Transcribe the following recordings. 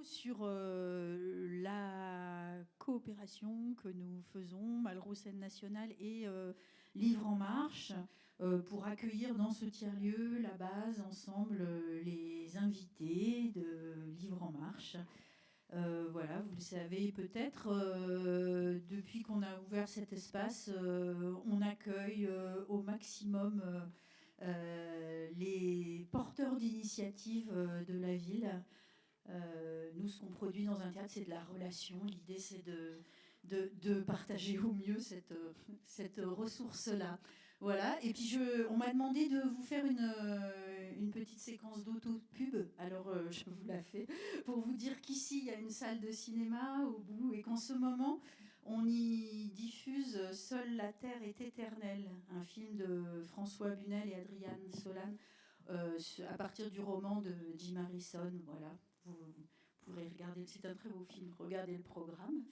mot sur la coopération que nous faisons, Malraux Scène Nationale et Livre en Marche, pour accueillir dans ce tiers-lieu, la base, ensemble, les invités de Livre en Marche. Voilà, vous le savez peut-être, depuis qu'on a ouvert cet espace, on accueille au maximum les porteurs d'initiatives de la ville. Nous, ce qu'on produit dans un théâtre, c'est de la relation. L'idée, c'est de partager au mieux cette ressource-là. Voilà. Et puis, on m'a demandé de vous faire une petite séquence d'auto-pub. Alors, je vous la fais pour vous dire qu'ici, il y a une salle de cinéma au bout et qu'en ce moment, on y diffuse Seule la Terre est éternelle, un film de François Bunel et Adriane Solan, à partir du roman de Jim Harrison. Voilà. Vous pourrez regarder, c'est un très beau film, regardez le programme.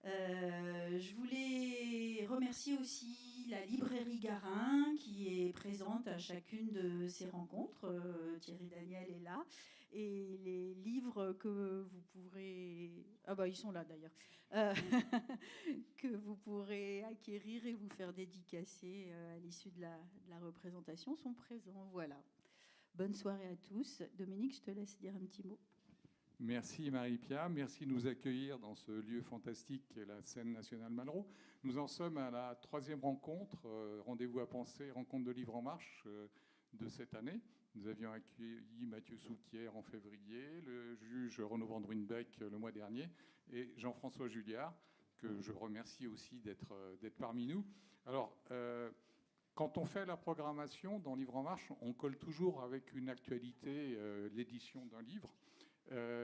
Je voulais remercier aussi la librairie Garin qui est présente à chacune de ces rencontres. Thierry Daniel est là. Et les livres que vous pourrez... Ah bah ils sont là d'ailleurs. Que vous pourrez acquérir et vous faire dédicacer à l'issue de la représentation sont présents. Voilà. Bonne soirée à tous. Dominique, je te laisse dire un petit mot. Merci Marie-Pia, merci de nous accueillir dans ce lieu fantastique qu'est la Scène Nationale Malraux. Nous en sommes à la 3e rencontre, Rendez-vous à penser, rencontre de Livre en Marche de cette année. Nous avions accueilli Mathieu Soulquier en février, le juge Renaud Van Druynbeck le mois dernier et Jean-François Julliard, que je remercie aussi d'être parmi nous. Alors, quand on fait la programmation dans Livre en Marche, on colle toujours avec une actualité, l'édition d'un livre.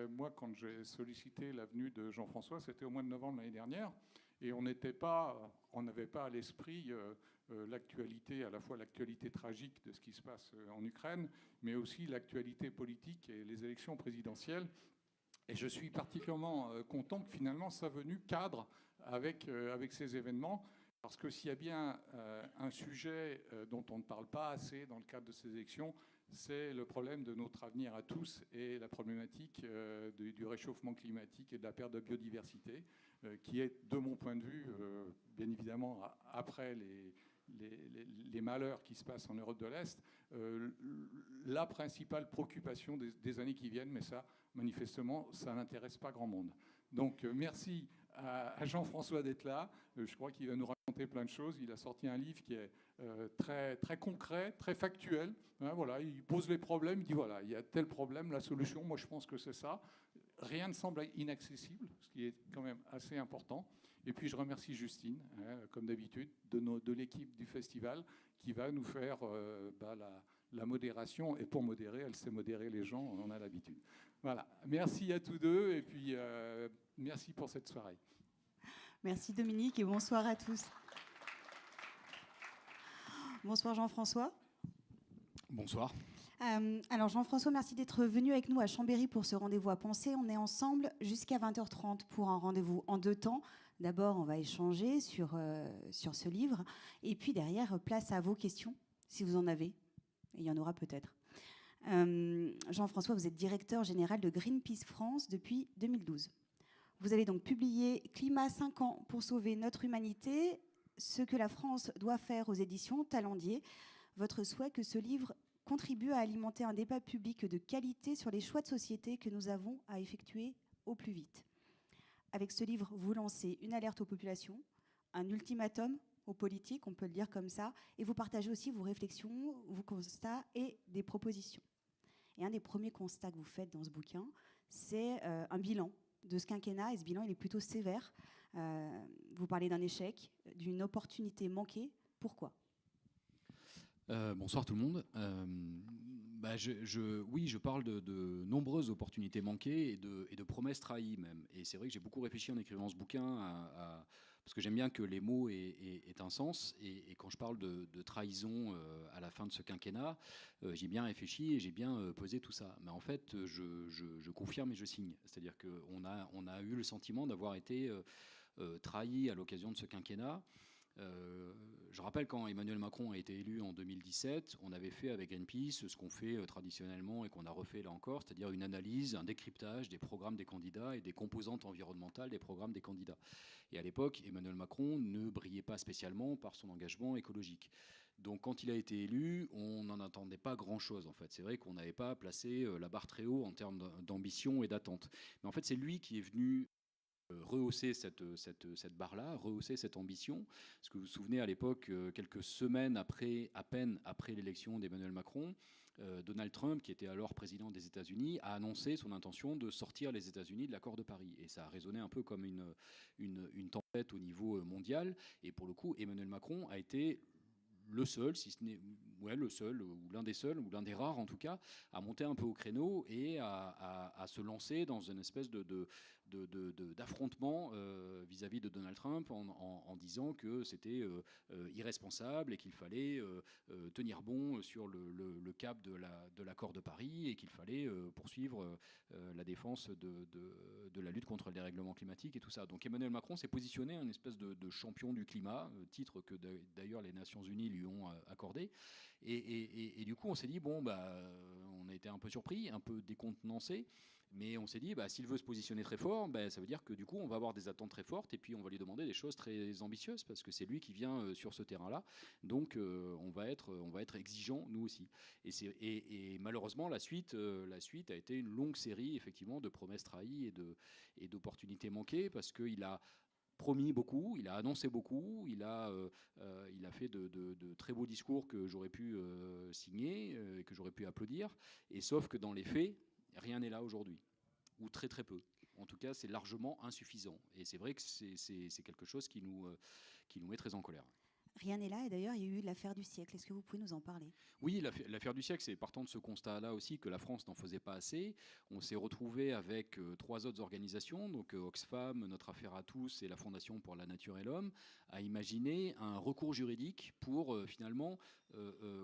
Moi, quand j'ai sollicité la venue de Jean-François, c'était au mois de novembre l'année dernière, et on n'avait pas à l'esprit l'actualité, à la fois l'actualité tragique de ce qui se passe en Ukraine, mais aussi l'actualité politique et les élections présidentielles. Et je suis particulièrement content que finalement sa venue cadre avec ces événements, parce que s'il y a bien un sujet dont on ne parle pas assez dans le cadre de ces élections, c'est le problème de notre avenir à tous et la problématique du réchauffement climatique et de la perte de biodiversité, qui est, de mon point de vue, bien évidemment, après les malheurs qui se passent en Europe de l'Est, la principale préoccupation des années qui viennent, mais ça, manifestement, ça n'intéresse pas grand monde. Donc, merci à Jean-François d'être là. Je crois qu'il va nous raconter plein de choses. Il a sorti un livre qui est très, très concret, très factuel. Hein, voilà, il pose les problèmes, il dit voilà, il y a tel problème, la solution, moi je pense que c'est ça. Rien ne semble inaccessible, ce qui est quand même assez important. Et puis je remercie Justine, hein, comme d'habitude, de l'équipe du festival qui va nous faire la modération. Et pour modérer, elle sait modérer les gens, on en a l'habitude. Voilà, merci à tous deux et puis merci pour cette soirée. Merci Dominique et bonsoir à tous. Bonsoir Jean-François. Bonsoir. Alors Jean-François, merci d'être venu avec nous à Chambéry pour ce rendez-vous à penser. On est ensemble jusqu'à 20h30 pour un rendez-vous en 2 temps. D'abord, on va échanger sur ce livre. Et puis derrière, place à vos questions, si vous en avez. Et il y en aura peut-être. Jean-François, vous êtes directeur général de Greenpeace France depuis 2012. Vous avez donc publié Climat 5 ans pour sauver notre humanité, ce que la France doit faire aux éditions Talendier. Votre souhait que ce livre contribue à alimenter un débat public de qualité sur les choix de société que nous avons à effectuer au plus vite. Avec ce livre, vous lancez une alerte aux populations, un ultimatum aux politiques, on peut le dire comme ça, et vous partagez aussi vos réflexions, vos constats et des propositions. Et un des premiers constats que vous faites dans ce bouquin, c'est un bilan de ce quinquennat, et ce bilan il est plutôt sévère. Vous parlez d'un échec, d'une opportunité manquée. Pourquoi ? Bonsoir tout le monde. Oui, je parle de nombreuses opportunités manquées et de promesses trahies même. Et c'est vrai que j'ai beaucoup réfléchi en écrivant ce bouquin, parce que j'aime bien que les mots aient un sens. Et quand je parle de trahison à la fin de ce quinquennat, j'ai bien réfléchi et j'ai bien pesé tout ça. Mais en fait, je confirme et je signe. C'est-à-dire qu'on a eu le sentiment d'avoir été trahi à l'occasion de ce quinquennat. Je rappelle quand Emmanuel Macron a été élu en 2017, on avait fait avec Greenpeace ce qu'on fait traditionnellement et qu'on a refait là encore, c'est-à-dire une analyse, un décryptage des programmes des candidats et des composantes environnementales des programmes des candidats. Et à l'époque, Emmanuel Macron ne brillait pas spécialement par son engagement écologique. Donc quand il a été élu, on n'en attendait pas grand-chose en fait. C'est vrai qu'on n'avait pas placé la barre très haut en termes d'ambition et d'attente. Mais en fait, c'est lui qui est venu rehausser cette barre-là, rehausser cette ambition. Parce que vous vous souvenez, à l'époque, quelques semaines après, à peine après l'élection d'Emmanuel Macron, Donald Trump, qui était alors président des États-Unis, a annoncé son intention de sortir les États-Unis de l'accord de Paris. Et ça a résonné un peu comme une tempête au niveau mondial. Et pour le coup, Emmanuel Macron a été le seul, si ce n'est le seul, ou l'un des seuls, ou l'un des rares en tout cas, à monter un peu au créneau et à se lancer dans une espèce d'affrontement vis-à-vis de Donald Trump en disant que c'était irresponsable et qu'il fallait tenir bon sur le cap de l'accord de Paris et qu'il fallait poursuivre la défense de la lutte contre le dérèglement climatique et tout ça. Donc Emmanuel Macron s'est positionné en espèce de champion du climat, titre que d'ailleurs les Nations Unies lui ont accordé. Et du coup, on s'est dit, on a été un peu surpris, un peu décontenancé, mais on s'est dit, s'il veut se positionner très fort, ça veut dire que du coup, on va avoir des attentes très fortes et puis on va lui demander des choses très ambitieuses parce que c'est lui qui vient sur ce terrain-là. Donc, on va être exigeant, nous aussi. Et malheureusement, la suite a été une longue série, effectivement, de promesses trahies et d'opportunités manquées parce qu'il a promis beaucoup, il a annoncé beaucoup, il a fait de très beaux discours que j'aurais pu signer, que j'aurais pu applaudir, et sauf que dans les faits, rien n'est là aujourd'hui, ou très très peu. En tout cas, c'est largement insuffisant. Et c'est vrai que c'est quelque chose qui nous met très en colère. Rien n'est là, et d'ailleurs, il y a eu l'affaire du siècle. Est-ce que vous pouvez nous en parler ? Oui, l'affaire du siècle, c'est partant de ce constat-là aussi que la France n'en faisait pas assez. On s'est retrouvé avec 3 autres organisations, donc Oxfam, Notre Affaire à tous et la Fondation pour la Nature et l'Homme, à imaginer un recours juridique pour finalement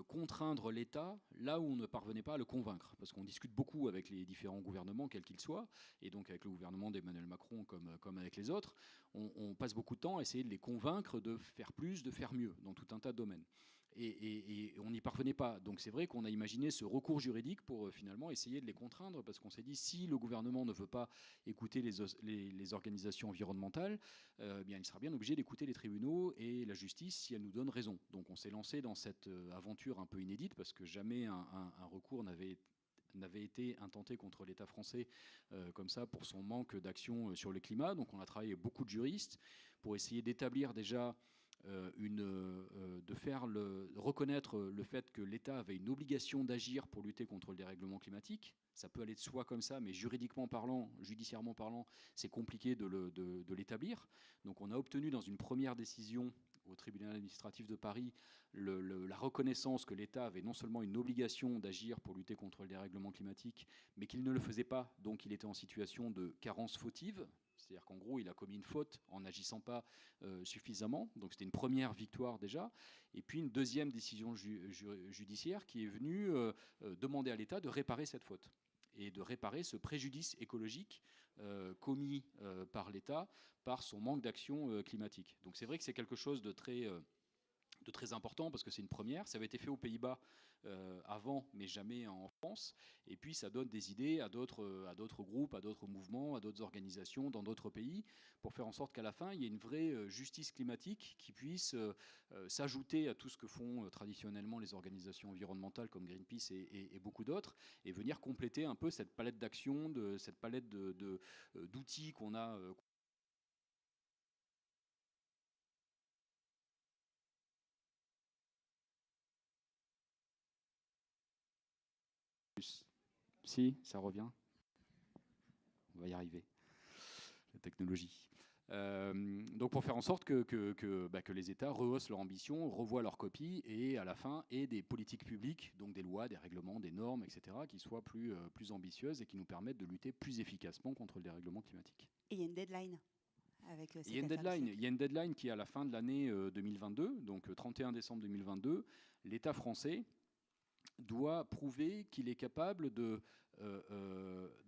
contraindre l'État là où on ne parvenait pas à le convaincre. Parce qu'on discute beaucoup avec les différents gouvernements, quels qu'ils soient, et donc avec le gouvernement d'Emmanuel Macron comme avec les autres, on passe beaucoup de temps à essayer de les convaincre de faire plus, de faire mieux dans tout un tas de domaines. Et on n'y parvenait pas. Donc c'est vrai qu'on a imaginé ce recours juridique pour finalement essayer de les contraindre, parce qu'on s'est dit, si le gouvernement ne veut pas écouter les organisations environnementales, bien, il sera bien obligé d'écouter les tribunaux et la justice si elle nous donne raison. Donc on s'est lancé dans cette aventure un peu inédite, parce que jamais un recours n'avait été intenté contre l'État français comme ça pour son manque d'action sur le climat. Donc on a travaillé avec beaucoup de juristes pour essayer d'établir déjà de reconnaître le fait que l'État avait une obligation d'agir pour lutter contre le dérèglement climatique. Ça peut aller de soi comme ça, mais juridiquement parlant, judiciairement parlant, c'est compliqué de l'établir. Donc on a obtenu dans une première décision au tribunal administratif de Paris la reconnaissance que l'État avait non seulement une obligation d'agir pour lutter contre le dérèglement climatique, mais qu'il ne le faisait pas, donc il était en situation de carence fautive. C'est-à-dire qu'en gros, il a commis une faute en n'agissant pas suffisamment. Donc c'était une première victoire déjà. Et puis une deuxième décision judiciaire qui est venue demander à l'État de réparer cette faute et de réparer ce préjudice écologique commis par l'État par son manque d'action climatique. Donc c'est vrai que c'est quelque chose de très important, parce que c'est une première. Ça avait été fait aux Pays-Bas avant, mais jamais en France. Et puis ça donne des idées à d'autres groupes, à d'autres mouvements, à d'autres organisations dans d'autres pays, pour faire en sorte qu'à la fin, il y ait une vraie justice climatique qui puisse s'ajouter à tout ce que font traditionnellement les organisations environnementales comme Greenpeace et beaucoup d'autres, et venir compléter un peu cette palette d'action, cette palette d'outils qu'on a. Si, ça revient. On va y arriver. La technologie. Donc pour faire en sorte que les États rehaussent leur ambition, revoient leur copie, et à la fin aient des politiques publiques, donc des lois, des règlements, des normes, etc., qui soient plus ambitieuses et qui nous permettent de lutter plus efficacement contre le dérèglement climatique. Et il y a une deadline avec cette il y a une deadline qui est à la fin de l'année 2022, donc 31 décembre 2022. L'État français doit prouver qu'il est capable de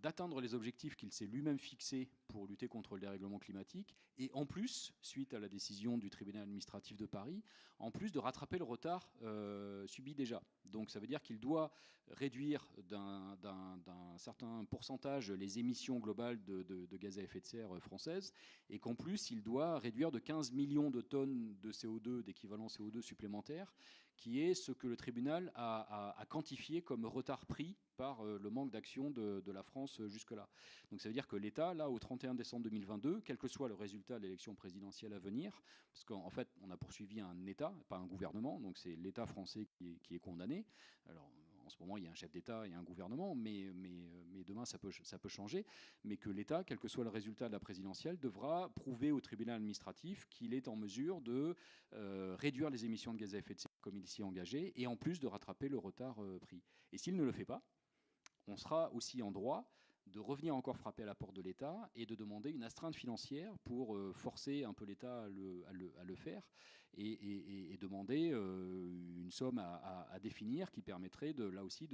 d'atteindre les objectifs qu'il s'est lui-même fixés pour lutter contre le dérèglement climatique, et en plus, suite à la décision du tribunal administratif de Paris, en plus de rattraper le retard subi déjà. Donc ça veut dire qu'il doit réduire d'un certain pourcentage les émissions globales de gaz à effet de serre françaises, et qu'en plus il doit réduire de 15 millions de tonnes de CO2, d'équivalent CO2 supplémentaire, qui est ce que le tribunal a quantifié comme retard pris par le manque d'action de la France jusque-là. Donc ça veut dire que l'État, là, au 31 décembre 2022, quel que soit le résultat de l'élection présidentielle à venir, parce qu'en fait, on a poursuivi un État, pas un gouvernement, donc c'est l'État français qui est condamné. Alors, en ce moment, il y a un chef d'État et un gouvernement, mais demain, ça peut changer. Mais que l'État, quel que soit le résultat de la présidentielle, devra prouver au tribunal administratif qu'il est en mesure de réduire les émissions de gaz à effet de serre comme il s'y est engagé, et en plus de rattraper le retard pris. Et s'il ne le fait pas, on sera aussi en droit de revenir encore frapper à la porte de l'État et de demander une astreinte financière pour forcer un peu l'État à le faire, et demander une somme à définir qui permettrait là aussi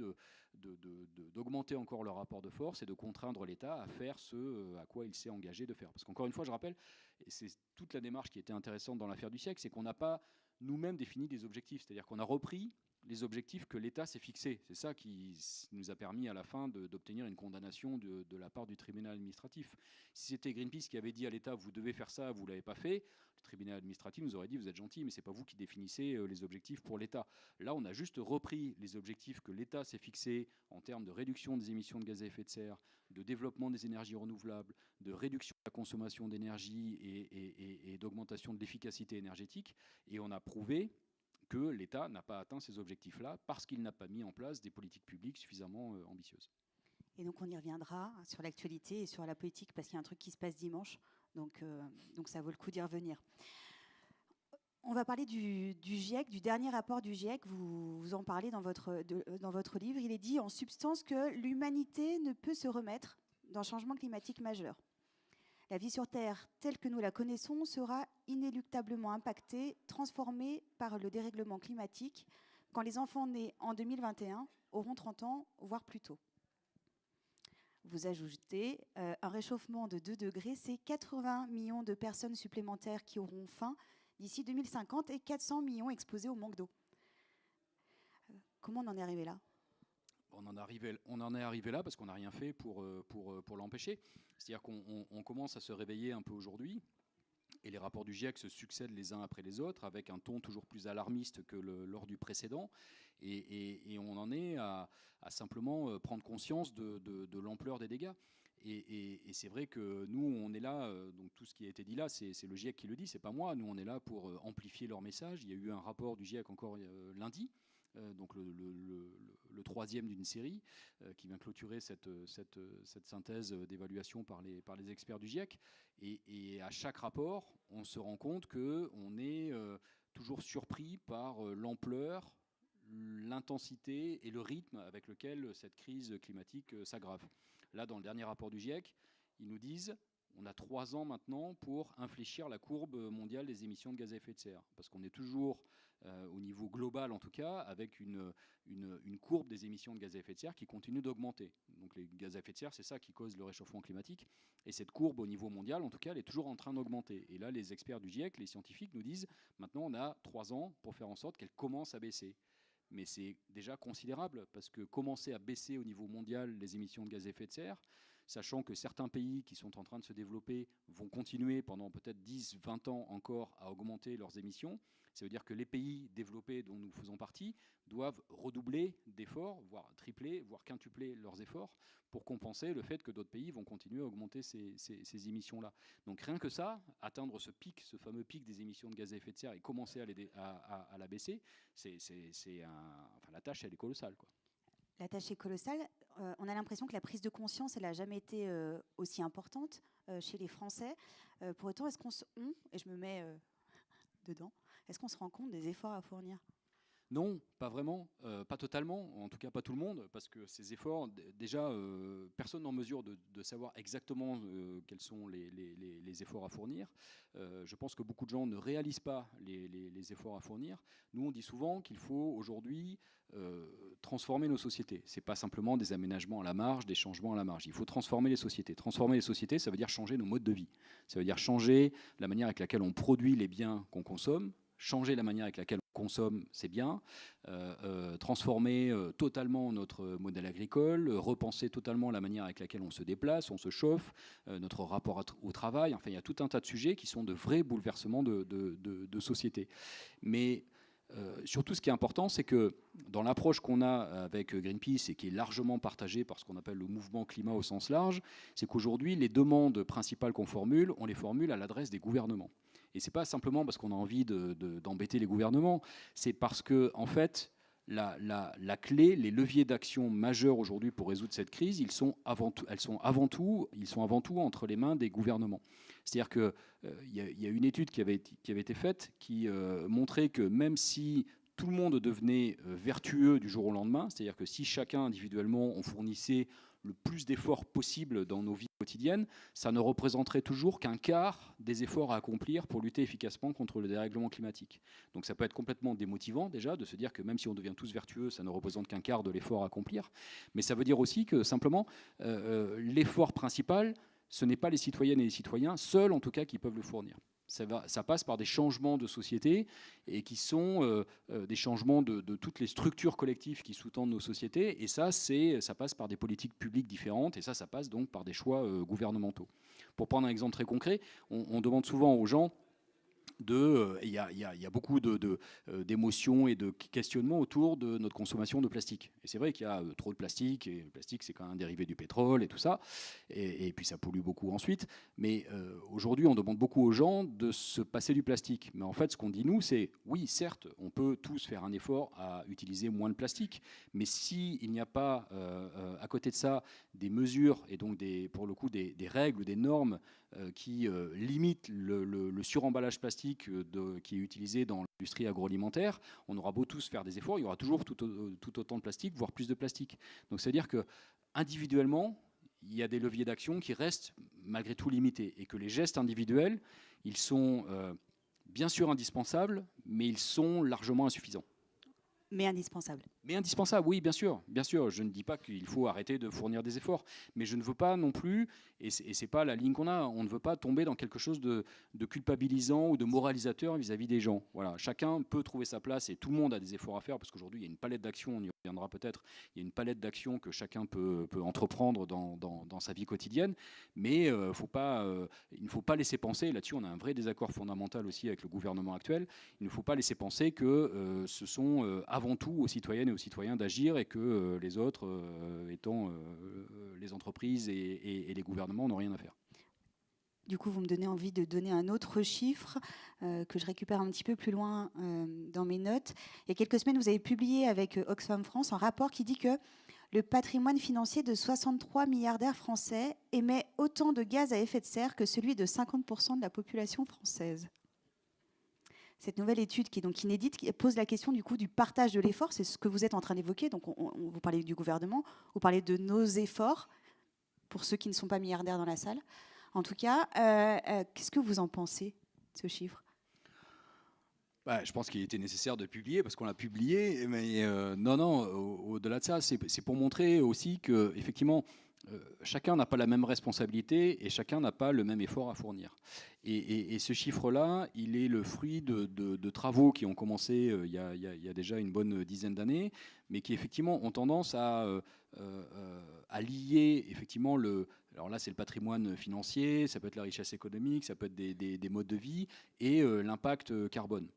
d'augmenter encore le rapport de force et de contraindre l'État à faire ce à quoi il s'est engagé de faire. Parce qu'encore une fois, je rappelle, et c'est toute la démarche qui était intéressante dans l'affaire du siècle, c'est qu'on n'a pas nous-mêmes défini des objectifs, c'est-à-dire qu'on a repris les objectifs que l'État s'est fixés. C'est ça qui nous a permis à la fin d'obtenir une condamnation de la part du tribunal administratif. Si c'était Greenpeace qui avait dit à l'État « vous devez faire ça, vous ne l'avez pas fait », le tribunal administratif nous aurait dit « vous êtes gentil, mais ce n'est pas vous qui définissez les objectifs pour l'État ». Là, on a juste repris les objectifs que l'État s'est fixés en termes de réduction des émissions de gaz à effet de serre, de développement des énergies renouvelables, de réduction de la consommation d'énergie et d'augmentation de l'efficacité énergétique, et on a prouvé que l'État n'a pas atteint ces objectifs-là parce qu'il n'a pas mis en place des politiques publiques suffisamment ambitieuses. Et donc on y reviendra sur l'actualité et sur la politique, parce qu'il y a un truc qui se passe dimanche, donc ça vaut le coup d'y revenir. On va parler du GIEC, du dernier rapport du GIEC. Vous en parlez dans votre livre. Il est dit en substance que l'humanité ne peut se remettre d'un changement climatique majeur. La vie sur Terre, telle que nous la connaissons, sera inéluctablement impactée, transformée par le dérèglement climatique quand les enfants nés en 2021 auront 30 ans, voire plus tôt. Vous ajoutez un réchauffement de 2 degrés, c'est 80 millions de personnes supplémentaires qui auront faim d'ici 2050 et 400 millions exposés au manque d'eau. Comment on en est arrivé là ? On en est arrivé là parce qu'on n'a rien fait pour l'empêcher. C'est-à-dire qu'on commence à se réveiller un peu aujourd'hui, et les rapports du GIEC se succèdent les uns après les autres, avec un ton toujours plus alarmiste que lors du précédent, et on en est à simplement prendre conscience de l'ampleur des dégâts. Et c'est vrai que nous, on est là, donc tout ce qui a été dit là, c'est le GIEC qui le dit, c'est pas moi. Nous, on est là pour amplifier leur message. Il y a eu un rapport du GIEC encore lundi, donc le troisième d'une série, qui vient clôturer cette synthèse d'évaluation par les experts du GIEC. Et à chaque rapport, on se rend compte qu'on est toujours surpris par l'ampleur, l'intensité et le rythme avec lequel cette crise climatique s'aggrave. Là, dans le dernier rapport du GIEC, ils nous disent on a 3 ans maintenant pour infléchir la courbe mondiale des émissions de gaz à effet de serre. Parce qu'on est toujours, au niveau global en tout cas, avec une courbe des émissions de gaz à effet de serre qui continue d'augmenter. Donc les gaz à effet de serre, c'est ça qui cause le réchauffement climatique. Et cette courbe au niveau mondial, en tout cas, elle est toujours en train d'augmenter. Et là, les experts du GIEC, les scientifiques, nous disent maintenant on a 3 ans pour faire en sorte qu'elle commence à baisser. Mais c'est déjà considérable, parce que commencer à baisser au niveau mondial les émissions de gaz à effet de serre, sachant que certains pays qui sont en train de se développer vont continuer pendant peut-être 10, 20 ans encore à augmenter leurs émissions, ça veut dire que les pays développés dont nous faisons partie doivent redoubler d'efforts, voire tripler, voire quintupler leurs efforts pour compenser le fait que d'autres pays vont continuer à augmenter ces émissions-là. Donc rien que ça, atteindre ce pic, ce fameux pic des émissions de gaz à effet de serre et commencer à la baisser, la tâche, elle est colossale, quoi. La tâche est colossale. On a l'impression que la prise de conscience, elle n'a jamais été aussi importante chez les Français. Pour autant, et je me mets dedans, est-ce qu'on se rend compte des efforts à fournir ? Non, pas vraiment, pas totalement, en tout cas pas tout le monde, parce que ces efforts, déjà, personne n'est en mesure de savoir exactement quels sont les efforts à fournir. Je pense que beaucoup de gens ne réalisent pas les efforts à fournir. Nous, on dit souvent qu'il faut aujourd'hui transformer nos sociétés. Ce n'est pas simplement des aménagements à la marge, des changements à la marge. Il faut transformer les sociétés. Transformer les sociétés, ça veut dire changer nos modes de vie. Ça veut dire changer la manière avec laquelle on produit les biens qu'on consomme, changer la manière avec laquelle on consomme, c'est bien, transformer totalement notre modèle agricole, repenser totalement la manière avec laquelle on se déplace, on se chauffe, notre rapport au travail. Enfin, il y a tout un tas de sujets qui sont de vrais bouleversements de société. Mais surtout, ce qui est important, c'est que dans l'approche qu'on a avec Greenpeace et qui est largement partagée par ce qu'on appelle le mouvement climat au sens large, c'est qu'aujourd'hui, les demandes principales qu'on formule, on les formule à l'adresse des gouvernements. Et ce n'est pas simplement parce qu'on a envie d'embêter les gouvernements, c'est parce que, en fait, la clé, les leviers d'action majeurs aujourd'hui pour résoudre cette crise, ils sont avant tout entre les mains des gouvernements. C'est-à-dire qu'il y a une étude qui avait été faite qui montrait que même si tout le monde devenait vertueux du jour au lendemain, c'est-à-dire que si chacun individuellement on fournissait le plus d'efforts possible dans nos vies quotidiennes, ça ne représenterait toujours qu'un quart des efforts à accomplir pour lutter efficacement contre le dérèglement climatique. Donc ça peut être complètement démotivant déjà de se dire que même si on devient tous vertueux, ça ne représente qu'un quart de l'effort à accomplir. Mais ça veut dire aussi que simplement l'effort principal, ce n'est pas les citoyennes et les citoyens seuls en tout cas qui peuvent le fournir. Ça passe par des changements de société et qui sont des changements de toutes les structures collectives qui sous-tendent nos sociétés. Et ça passe par des politiques publiques différentes et ça passe donc par des choix gouvernementaux. Pour prendre un exemple très concret, on demande souvent aux gens il y a beaucoup d'émotions et de questionnements autour de notre consommation de plastique. Et c'est vrai qu'il y a trop de plastique, et le plastique c'est quand même un dérivé du pétrole et tout ça, et puis ça pollue beaucoup ensuite. Mais aujourd'hui on demande beaucoup aux gens de se passer du plastique. Mais en fait ce qu'on dit nous c'est, oui certes on peut tous faire un effort à utiliser moins de plastique, mais s'il n'y a pas à côté de ça des mesures et donc pour le coup des règles ou des normes qui limite le suremballage plastique qui est utilisé dans l'industrie agroalimentaire, on aura beau tous faire des efforts, il y aura toujours tout autant de plastique, voire plus de plastique. Donc c'est-à-dire qu'individuellement, il y a des leviers d'action qui restent malgré tout limités et que les gestes individuels, ils sont bien sûr indispensables, mais ils sont largement insuffisants. Mais indispensable. Mais indispensable, oui, bien sûr. Bien sûr, je ne dis pas qu'il faut arrêter de fournir des efforts, mais je ne veux pas non plus, et c'est pas la ligne qu'on a, on ne veut pas tomber dans quelque chose de culpabilisant ou de moralisateur vis-à-vis des gens. Voilà, chacun peut trouver sa place et tout le monde a des efforts à faire parce qu'aujourd'hui il y a une palette d'actions, on y reviendra peut-être, il y a une palette d'actions que chacun peut entreprendre dans sa vie quotidienne, mais il ne faut pas laisser penser, et là-dessus on a un vrai désaccord fondamental aussi avec le gouvernement actuel, il ne faut pas laisser penser que ce sont avant tout aux citoyennes et aux citoyens d'agir et que les autres, étant les entreprises et les gouvernements, n'ont rien à faire. Du coup, vous me donnez envie de donner un autre chiffre que je récupère un petit peu plus loin dans mes notes. Il y a quelques semaines, vous avez publié avec Oxfam France un rapport qui dit que le patrimoine financier de 63 milliardaires français émet autant de gaz à effet de serre que celui de 50% de la population française. Cette nouvelle étude, qui est donc inédite, qui pose la question du coup du partage de l'effort. C'est ce que vous êtes en train d'évoquer. Donc, vous parlez du gouvernement, vous parlez de nos efforts, pour ceux qui ne sont pas milliardaires dans la salle. En tout cas, qu'est-ce que vous en pensez, ce chiffre ? Je pense qu'il était nécessaire de publier, parce qu'on l'a publié. Mais non, au-delà de ça, c'est pour montrer aussi qu'effectivement, chacun n'a pas la même responsabilité et chacun n'a pas le même effort à fournir. Et ce chiffre-là, il est le fruit de travaux qui ont commencé il y a déjà une bonne dizaine d'années, mais qui effectivement ont tendance à lier effectivement alors là c'est le patrimoine financier, ça peut être la richesse économique, ça peut être des modes de vie et l'impact carbone.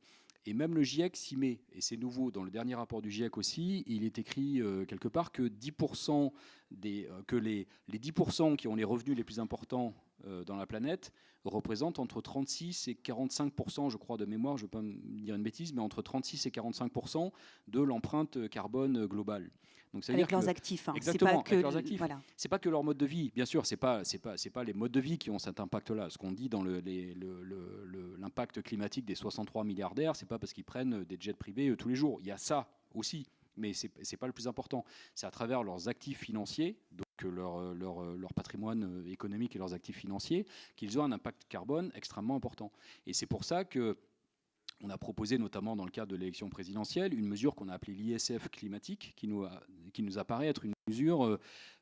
Et même le GIEC s'y met, et c'est nouveau, dans le dernier rapport du GIEC aussi, il est écrit quelque part que 10% que les 10% qui ont les revenus les plus importants dans la planète représente entre 36 et 45%, je crois de mémoire, je ne vais pas me dire une bêtise, mais entre 36 et 45% de l'empreinte carbone globale. Donc, avec leurs actifs. Exactement, avec leurs actifs. Voilà. C'est pas que leur mode de vie. Bien sûr, c'est pas les modes de vie qui ont cet impact-là. Ce qu'on dit dans l'impact climatique des 63 milliardaires, c'est pas parce qu'ils prennent des jets privés tous les jours. Il y a ça aussi, mais c'est pas le plus important. C'est à travers leurs actifs financiers, donc leur patrimoine économique et leurs actifs financiers, qu'ils ont un impact carbone extrêmement important. Et c'est pour ça que on a proposé, notamment dans le cadre de l'élection présidentielle, une mesure qu'on a appelée l'ISF climatique, qui nous apparaît être une mesure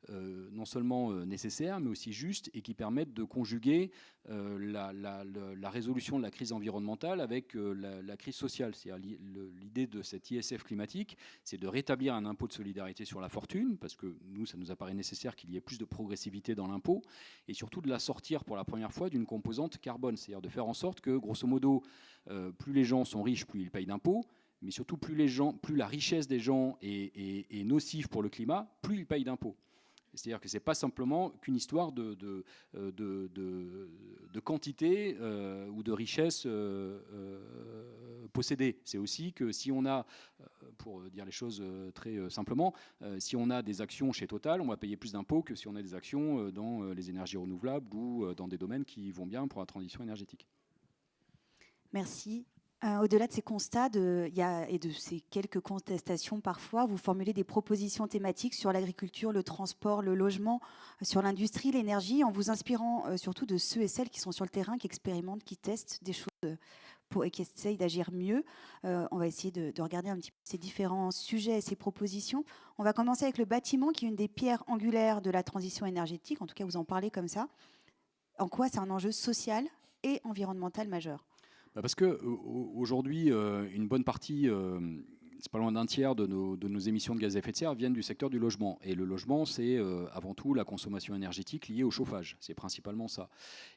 non seulement nécessaire, mais aussi juste, et qui permette de conjuguer la résolution de la crise environnementale avec la crise sociale. C'est-à-dire l'idée de cette ISF climatique, c'est de rétablir un impôt de solidarité sur la fortune, parce que nous, ça nous apparaît nécessaire qu'il y ait plus de progressivité dans l'impôt, et surtout de la sortir pour la première fois d'une composante carbone, c'est-à-dire de faire en sorte que, grosso modo, plus les gens sont riches, plus ils payent d'impôts, mais surtout plus la richesse des gens est nocive pour le climat, plus ils payent d'impôts. C'est-à-dire que ce n'est pas simplement qu'une histoire de quantité ou de richesse possédée. C'est aussi que si on a, pour dire les choses très simplement, si on a des actions chez Total, on va payer plus d'impôts que si on a des actions dans les énergies renouvelables ou dans des domaines qui vont bien pour la transition énergétique. Merci. Au-delà de ces constats et de ces quelques contestations parfois, vous formulez des propositions thématiques sur l'agriculture, le transport, le logement, sur l'industrie, l'énergie, en vous inspirant surtout de ceux et celles qui sont sur le terrain, qui expérimentent, qui testent des choses et qui essayent d'agir mieux. On va essayer de regarder un petit peu ces différents sujets et ces propositions. On va commencer avec le bâtiment, qui est une des pierres angulaires de la transition énergétique. En tout cas, vous en parlez comme ça. En quoi c'est un enjeu social et environnemental majeur ? Parce qu'aujourd'hui, une bonne partie, c'est pas loin d'un tiers de nos émissions de gaz à effet de serre viennent du secteur du logement. Et le logement, c'est avant tout la consommation énergétique liée au chauffage. C'est principalement ça.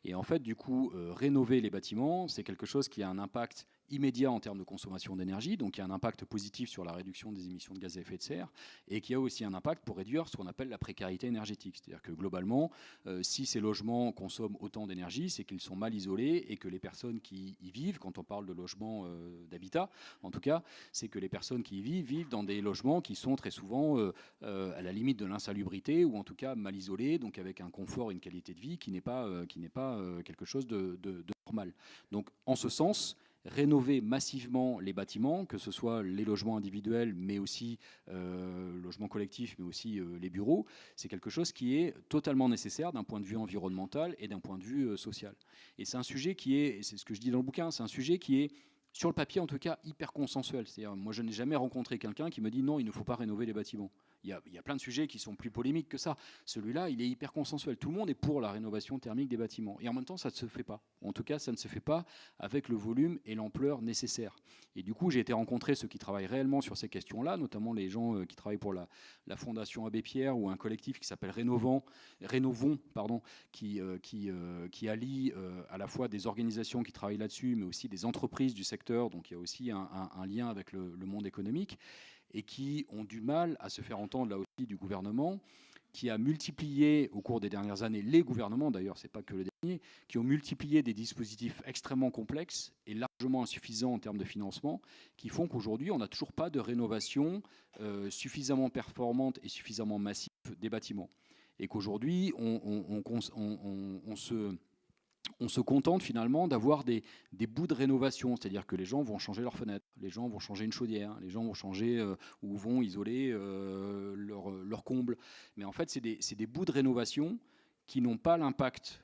Et en fait, du coup, rénover les bâtiments, c'est quelque chose qui a un impact immédiat en termes de consommation d'énergie, donc il y a un impact positif sur la réduction des émissions de gaz à effet de serre, et qui a aussi un impact pour réduire ce qu'on appelle la précarité énergétique. C'est-à-dire que globalement, si ces logements consomment autant d'énergie, c'est qu'ils sont mal isolés et que les personnes qui y vivent, quand on parle de logements d'habitat, en tout cas, c'est que les personnes qui y vivent dans des logements qui sont très souvent à la limite de l'insalubrité, ou en tout cas mal isolés, donc avec un confort et une qualité de vie qui n'est pas quelque chose de normal. Donc en ce sens, rénover massivement les bâtiments, que ce soit les logements individuels, mais aussi logements collectifs, mais aussi les bureaux, c'est quelque chose qui est totalement nécessaire d'un point de vue environnemental et d'un point de vue social. Et c'est un sujet qui est, c'est ce que je dis dans le bouquin, c'est un sujet qui est, sur le papier en tout cas, hyper consensuel. C'est-à-dire, moi je n'ai jamais rencontré quelqu'un qui me dit non, il ne faut pas rénover les bâtiments. Il y a plein de sujets qui sont plus polémiques que ça. Celui-là, il est hyper consensuel. Tout le monde est pour la rénovation thermique des bâtiments. Et en même temps, ça ne se fait pas. En tout cas, ça ne se fait pas avec le volume et l'ampleur nécessaires. Et du coup, j'ai été rencontrer ceux qui travaillent réellement sur ces questions-là, notamment les gens qui travaillent pour la Fondation Abbé Pierre ou un collectif qui s'appelle Rénovons, qui allie à la fois des organisations qui travaillent là-dessus, mais aussi des entreprises du secteur. Donc il y a aussi un lien avec le monde économique, et qui ont du mal à se faire entendre là aussi du gouvernement, qui a multiplié au cours des dernières années, les gouvernements d'ailleurs, c'est pas que le dernier, qui ont multiplié des dispositifs extrêmement complexes et largement insuffisants en termes de financement, qui font qu'aujourd'hui on n'a toujours pas de rénovation suffisamment performante et suffisamment massive des bâtiments. Et qu'aujourd'hui on se contente finalement d'avoir des bouts de rénovation, c'est-à-dire que les gens vont changer leurs fenêtres, les gens vont changer une chaudière, les gens vont changer ou vont isoler leur comble. Mais en fait, c'est des bouts de rénovation qui n'ont pas l'impact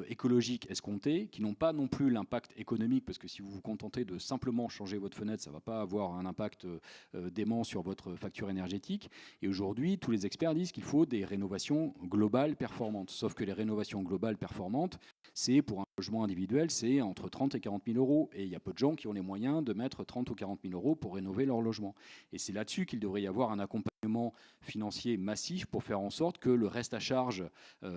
écologique escompté, qui n'ont pas non plus l'impact économique, parce que si vous vous contentez de simplement changer votre fenêtre, ça ne va pas avoir un impact dément sur votre facture énergétique. Et aujourd'hui, tous les experts disent qu'il faut des rénovations globales performantes. Sauf que les rénovations globales performantes, c'est pour un logement individuel, c'est entre 30 et 40 000 euros. Et il y a peu de gens qui ont les moyens de mettre 30 ou 40 000 euros pour rénover leur logement. Et c'est là-dessus qu'il devrait y avoir un accompagnement financier massif pour faire en sorte que le reste à charge,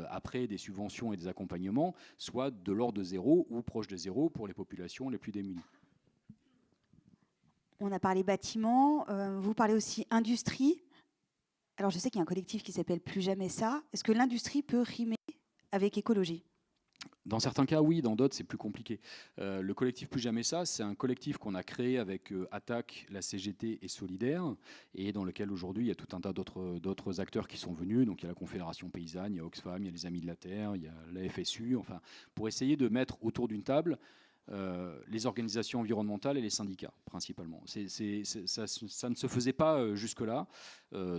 après des subventions et des accompagnements, soit de l'ordre de zéro ou proche de zéro pour les populations les plus démunies. On a parlé bâtiment, vous parlez aussi industrie. Alors je sais qu'il y a un collectif qui s'appelle Plus jamais ça. Est-ce que l'industrie peut rimer avec écologie ? Dans certains cas, oui, dans d'autres, c'est plus compliqué. Le collectif Plus Jamais Ça, c'est un collectif qu'on a créé avec Attac, la CGT et Solidaire, et dans lequel aujourd'hui, il y a tout un tas d'autres acteurs qui sont venus. Donc il y a la Confédération Paysanne, il y a Oxfam, il y a les Amis de la Terre, il y a la FSU, enfin, pour essayer de mettre autour d'une table les organisations environnementales et les syndicats, principalement. Ça ne se faisait pas jusque-là,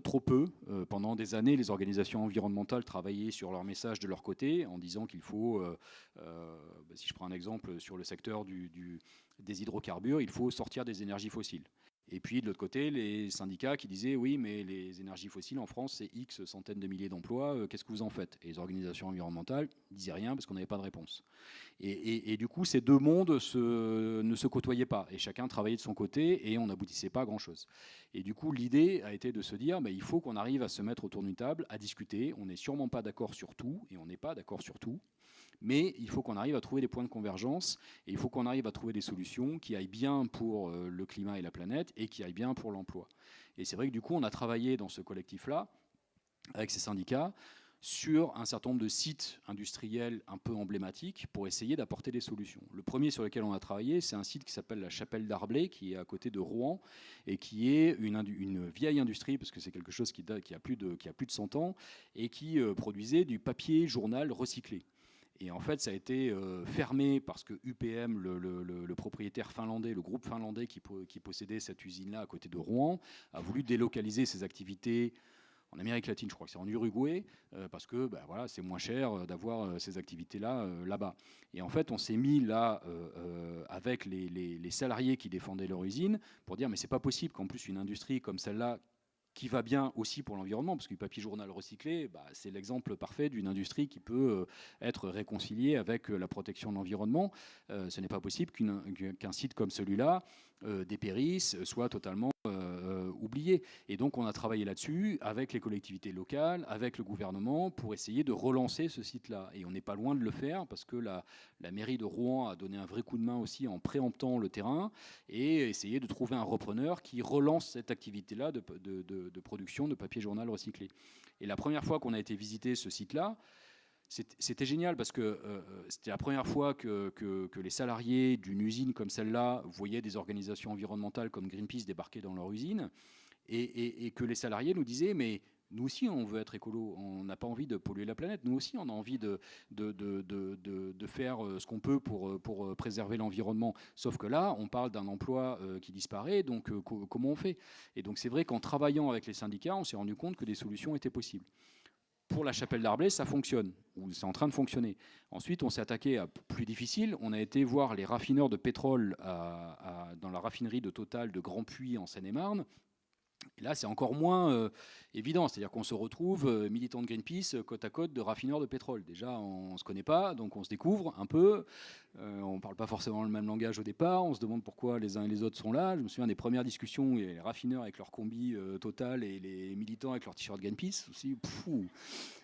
trop peu. Pendant des années, les organisations environnementales travaillaient sur leur message de leur côté, en disant qu'il faut, si je prends un exemple sur le secteur des hydrocarbures, il faut sortir des énergies fossiles. Et puis de l'autre côté, les syndicats qui disaient oui, mais les énergies fossiles en France, c'est X centaines de milliers d'emplois, qu'est-ce que vous en faites? Et les organisations environnementales ne disaient rien parce qu'on n'avait pas de réponse. Et du coup, ces deux mondes ne se côtoyaient pas. Et chacun travaillait de son côté et on n'aboutissait pas à grand-chose. Et du coup, l'idée a été de se dire il faut qu'on arrive à se mettre autour d'une table, à discuter. On n'est sûrement pas d'accord sur tout et on n'est pas d'accord sur tout. Mais il faut qu'on arrive à trouver des points de convergence et il faut qu'on arrive à trouver des solutions qui aillent bien pour le climat et la planète et qui aillent bien pour l'emploi. Et c'est vrai que du coup, on a travaillé dans ce collectif-là, avec ces syndicats, sur un certain nombre de sites industriels un peu emblématiques pour essayer d'apporter des solutions. Le premier sur lequel on a travaillé, c'est un site qui s'appelle la Chapelle d'Arblay, qui est à côté de Rouen et qui est une vieille industrie, parce que c'est quelque chose qui a plus de 100 ans, et qui produisait du papier journal recyclé. Et en fait, ça a été fermé parce que UPM, le propriétaire finlandais, le groupe finlandais qui possédait cette usine-là à côté de Rouen, a voulu délocaliser ses activités en Amérique latine, je crois que c'est en Uruguay, parce que voilà, c'est moins cher d'avoir ces activités-là là-bas. Et en fait, on s'est mis là avec les salariés qui défendaient leur usine pour dire mais c'est pas possible qu'en plus une industrie comme celle-là, qui va bien aussi pour l'environnement, parce que le papier journal recyclé, c'est l'exemple parfait d'une industrie qui peut être réconciliée avec la protection de l'environnement. Ce n'est pas possible qu'un site comme celui-là dépérisse, soit totalement oublié. Et donc on a travaillé là-dessus avec les collectivités locales, avec le gouvernement, pour essayer de relancer ce site-là. Et on n'est pas loin de le faire, parce que la mairie de Rouen a donné un vrai coup de main aussi en préemptant le terrain et essayer de trouver un repreneur qui relance cette activité-là de production de papier journal recyclé. Et la première fois qu'on a été visiter ce site-là, c'était génial parce que c'était la première fois que les salariés d'une usine comme celle-là voyaient des organisations environnementales comme Greenpeace débarquer dans leur usine et que les salariés nous disaient mais nous aussi on veut être écolo, on n'a pas envie de polluer la planète, nous aussi on a envie de faire ce qu'on peut pour préserver l'environnement. Sauf que là on parle d'un emploi qui disparaît, donc comment on fait? Et donc c'est vrai qu'en travaillant avec les syndicats, on s'est rendu compte que des solutions étaient possibles. Pour la Chapelle d'Arblay, ça fonctionne, ou c'est en train de fonctionner. Ensuite, on s'est attaqué à plus difficile. On a été voir les raffineurs de pétrole dans la raffinerie de Total de Grand Puy en Seine-et-Marne. Et là, c'est encore moins évident. C'est-à-dire qu'on se retrouve, militants de Greenpeace, côte à côte de raffineurs de pétrole. Déjà, on ne se connaît pas, donc on se découvre un peu. On ne parle pas forcément le même langage au départ. On se demande pourquoi les uns et les autres sont là. Je me souviens des premières discussions, il y avait les raffineurs avec leur combi Total et les militants avec leur t-shirt Greenpeace. Aussi,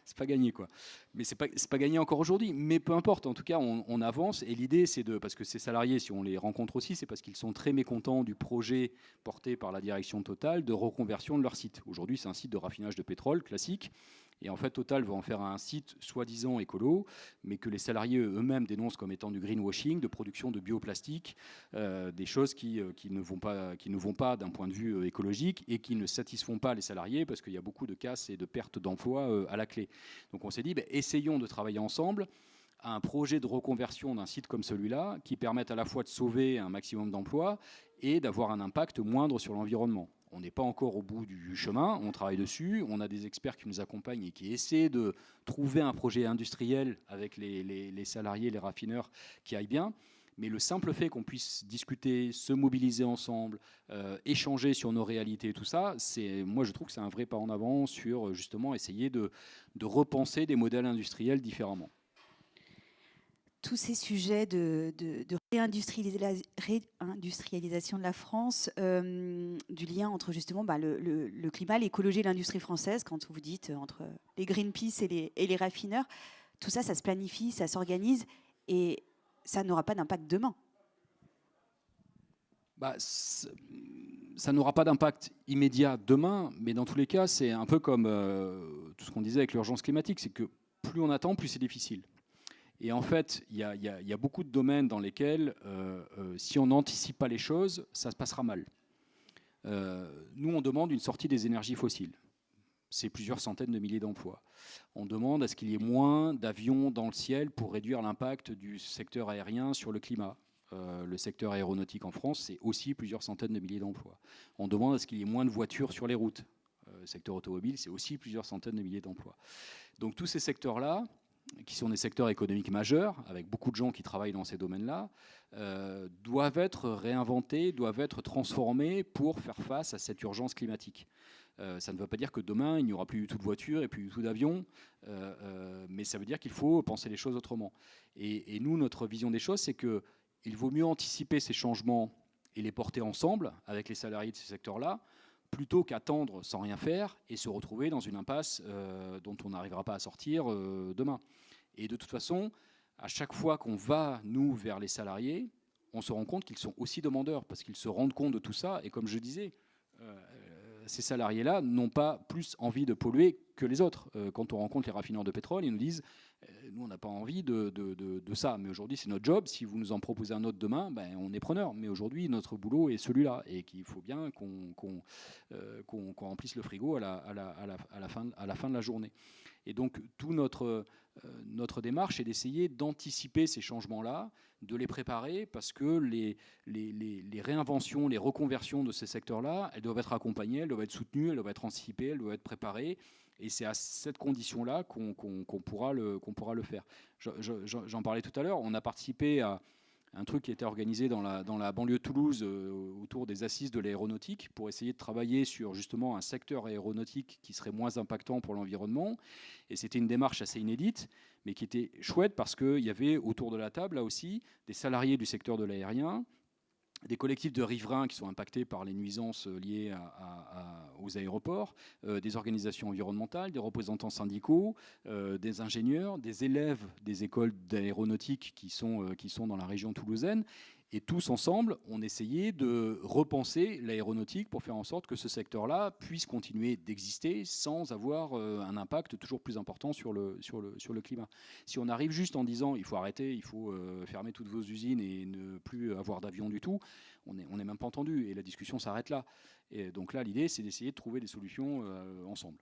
c'est pas gagné, quoi. Mais c'est pas gagné encore aujourd'hui. Mais peu importe, en tout cas, on avance. Et l'idée, c'est parce que ces salariés, si on les rencontre aussi, c'est parce qu'ils sont très mécontents du projet porté par la direction Total de reconversion de leur site. Aujourd'hui, c'est un site de raffinage de pétrole classique. Et en fait, Total va en faire un site soi-disant écolo, mais que les salariés eux-mêmes dénoncent comme étant du greenwashing, de production de bioplastique, des choses qui ne vont pas d'un point de vue écologique et qui ne satisfont pas les salariés parce qu'il y a beaucoup de casses et de pertes d'emplois à la clé. Donc on s'est dit, essayons de travailler ensemble à un projet de reconversion d'un site comme celui-là qui permette à la fois de sauver un maximum d'emplois et d'avoir un impact moindre sur l'environnement. On n'est pas encore au bout du chemin, on travaille dessus, on a des experts qui nous accompagnent et qui essaient de trouver un projet industriel avec les salariés, les raffineurs qui aillent bien. Mais le simple fait qu'on puisse discuter, se mobiliser ensemble, échanger sur nos réalités et tout ça, moi je trouve que c'est un vrai pas en avant sur justement essayer de repenser des modèles industriels différemment. Tous ces sujets de réindustrialisation de la France, du lien entre justement le climat, l'écologie et l'industrie française, quand vous dites entre les Greenpeace et les raffineurs, tout ça, ça se planifie, ça s'organise et ça n'aura pas d'impact demain. Ça n'aura pas d'impact immédiat demain, mais dans tous les cas, c'est un peu comme tout ce qu'on disait avec l'urgence climatique, c'est que plus on attend, plus c'est difficile. Et en fait, il y a beaucoup de domaines dans lesquels, si on n'anticipe pas les choses, ça se passera mal. Nous, on demande une sortie des énergies fossiles. C'est plusieurs centaines de milliers d'emplois. On demande à ce qu'il y ait moins d'avions dans le ciel pour réduire l'impact du secteur aérien sur le climat. Le secteur aéronautique en France, c'est aussi plusieurs centaines de milliers d'emplois. On demande à ce qu'il y ait moins de voitures sur les routes. Le secteur automobile, c'est aussi plusieurs centaines de milliers d'emplois. Donc tous ces secteurs-là, qui sont des secteurs économiques majeurs, avec beaucoup de gens qui travaillent dans ces domaines-là, doivent être réinventés, doivent être transformés pour faire face à cette urgence climatique. Ça ne veut pas dire que demain, il n'y aura plus du tout de voitures et plus du tout d'avions, mais ça veut dire qu'il faut penser les choses autrement. Et nous, notre vision des choses, c'est qu'il vaut mieux anticiper ces changements et les porter ensemble avec les salariés de ces secteurs-là, plutôt qu'attendre sans rien faire et se retrouver dans une impasse dont on n'arrivera pas à sortir demain. Et de toute façon, à chaque fois qu'on va, nous, vers les salariés, on se rend compte qu'ils sont aussi demandeurs, parce qu'ils se rendent compte de tout ça. Et comme je disais, ces salariés-là n'ont pas plus envie de polluer que les autres. Quand on rencontre les raffineurs de pétrole, ils nous disent nous, on n'a pas envie de ça, mais aujourd'hui, c'est notre job. Si vous nous en proposez un autre demain, ben, on est preneur. Mais aujourd'hui, notre boulot est celui-là, et qu'il faut bien qu'on remplisse le frigo à la fin de la journée. Et donc, toute notre démarche est d'essayer d'anticiper ces changements-là, de les préparer, parce que les réinventions, les reconversions de ces secteurs-là, elles doivent être accompagnées, elles doivent être soutenues, elles doivent être anticipées, elles doivent être préparées. Et c'est à cette condition-là qu'on pourra le faire. J'en parlais tout à l'heure. On a participé à un truc qui était organisé dans la banlieue de Toulouse autour des assises de l'aéronautique pour essayer de travailler sur justement un secteur aéronautique qui serait moins impactant pour l'environnement. Et c'était une démarche assez inédite, mais qui était chouette parce qu'il y avait autour de la table, là aussi, des salariés du secteur de l'aérien, des collectifs de riverains qui sont impactés par les nuisances liées aux aéroports, des organisations environnementales, des représentants syndicaux, des ingénieurs, des élèves des écoles d'aéronautique qui sont dans la région toulousaine. Et tous ensemble, on essayait de repenser l'aéronautique pour faire en sorte que ce secteur-là puisse continuer d'exister sans avoir un impact toujours plus important sur le climat. Si on arrive juste en disant il faut arrêter, il faut fermer toutes vos usines et ne plus avoir d'avions du tout, on n'est même pas entendu et la discussion s'arrête là. Et donc là, l'idée, c'est d'essayer de trouver des solutions ensemble.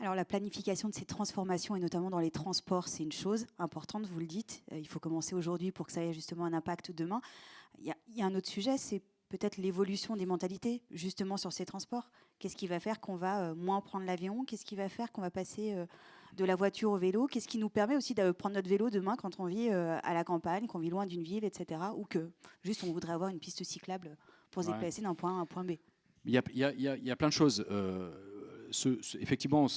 Alors la planification de ces transformations, et notamment dans les transports, c'est une chose importante, vous le dites. Il faut commencer aujourd'hui pour que ça ait justement un impact demain. Il y a un autre sujet, c'est peut-être l'évolution des mentalités, justement sur ces transports. Qu'est-ce qui va faire qu'on va moins prendre l'avion? Qu'est-ce qui va faire qu'on va passer de la voiture au vélo? Qu'est-ce qui nous permet aussi de prendre notre vélo demain quand on vit à la campagne, qu'on vit loin d'une ville, etc. Ou que juste on voudrait avoir une piste cyclable pour se déplacer d'un point A à un point B? Il y a plein de choses. Effectivement, en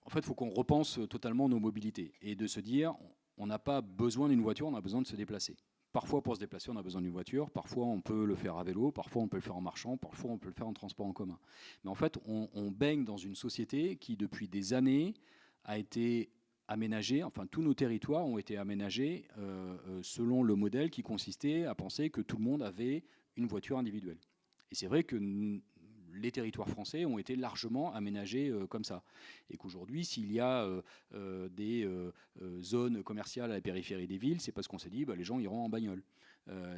fait, il faut qu'on repense totalement nos mobilités et de se dire, on n'a pas besoin d'une voiture, on a besoin de se déplacer. Parfois, pour se déplacer, on a besoin d'une voiture. Parfois, on peut le faire à vélo. Parfois, on peut le faire en marchant. Parfois, on peut le faire en transport en commun. Mais en fait, on baigne dans une société qui, depuis des années, a été aménagée. Enfin, tous nos territoires ont été aménagés selon le modèle qui consistait à penser que tout le monde avait une voiture individuelle. Et c'est vrai que les territoires français ont été largement aménagés comme ça. Et qu'aujourd'hui, s'il y a des zones commerciales à la périphérie des villes, c'est parce qu'on s'est dit les gens iront en bagnole.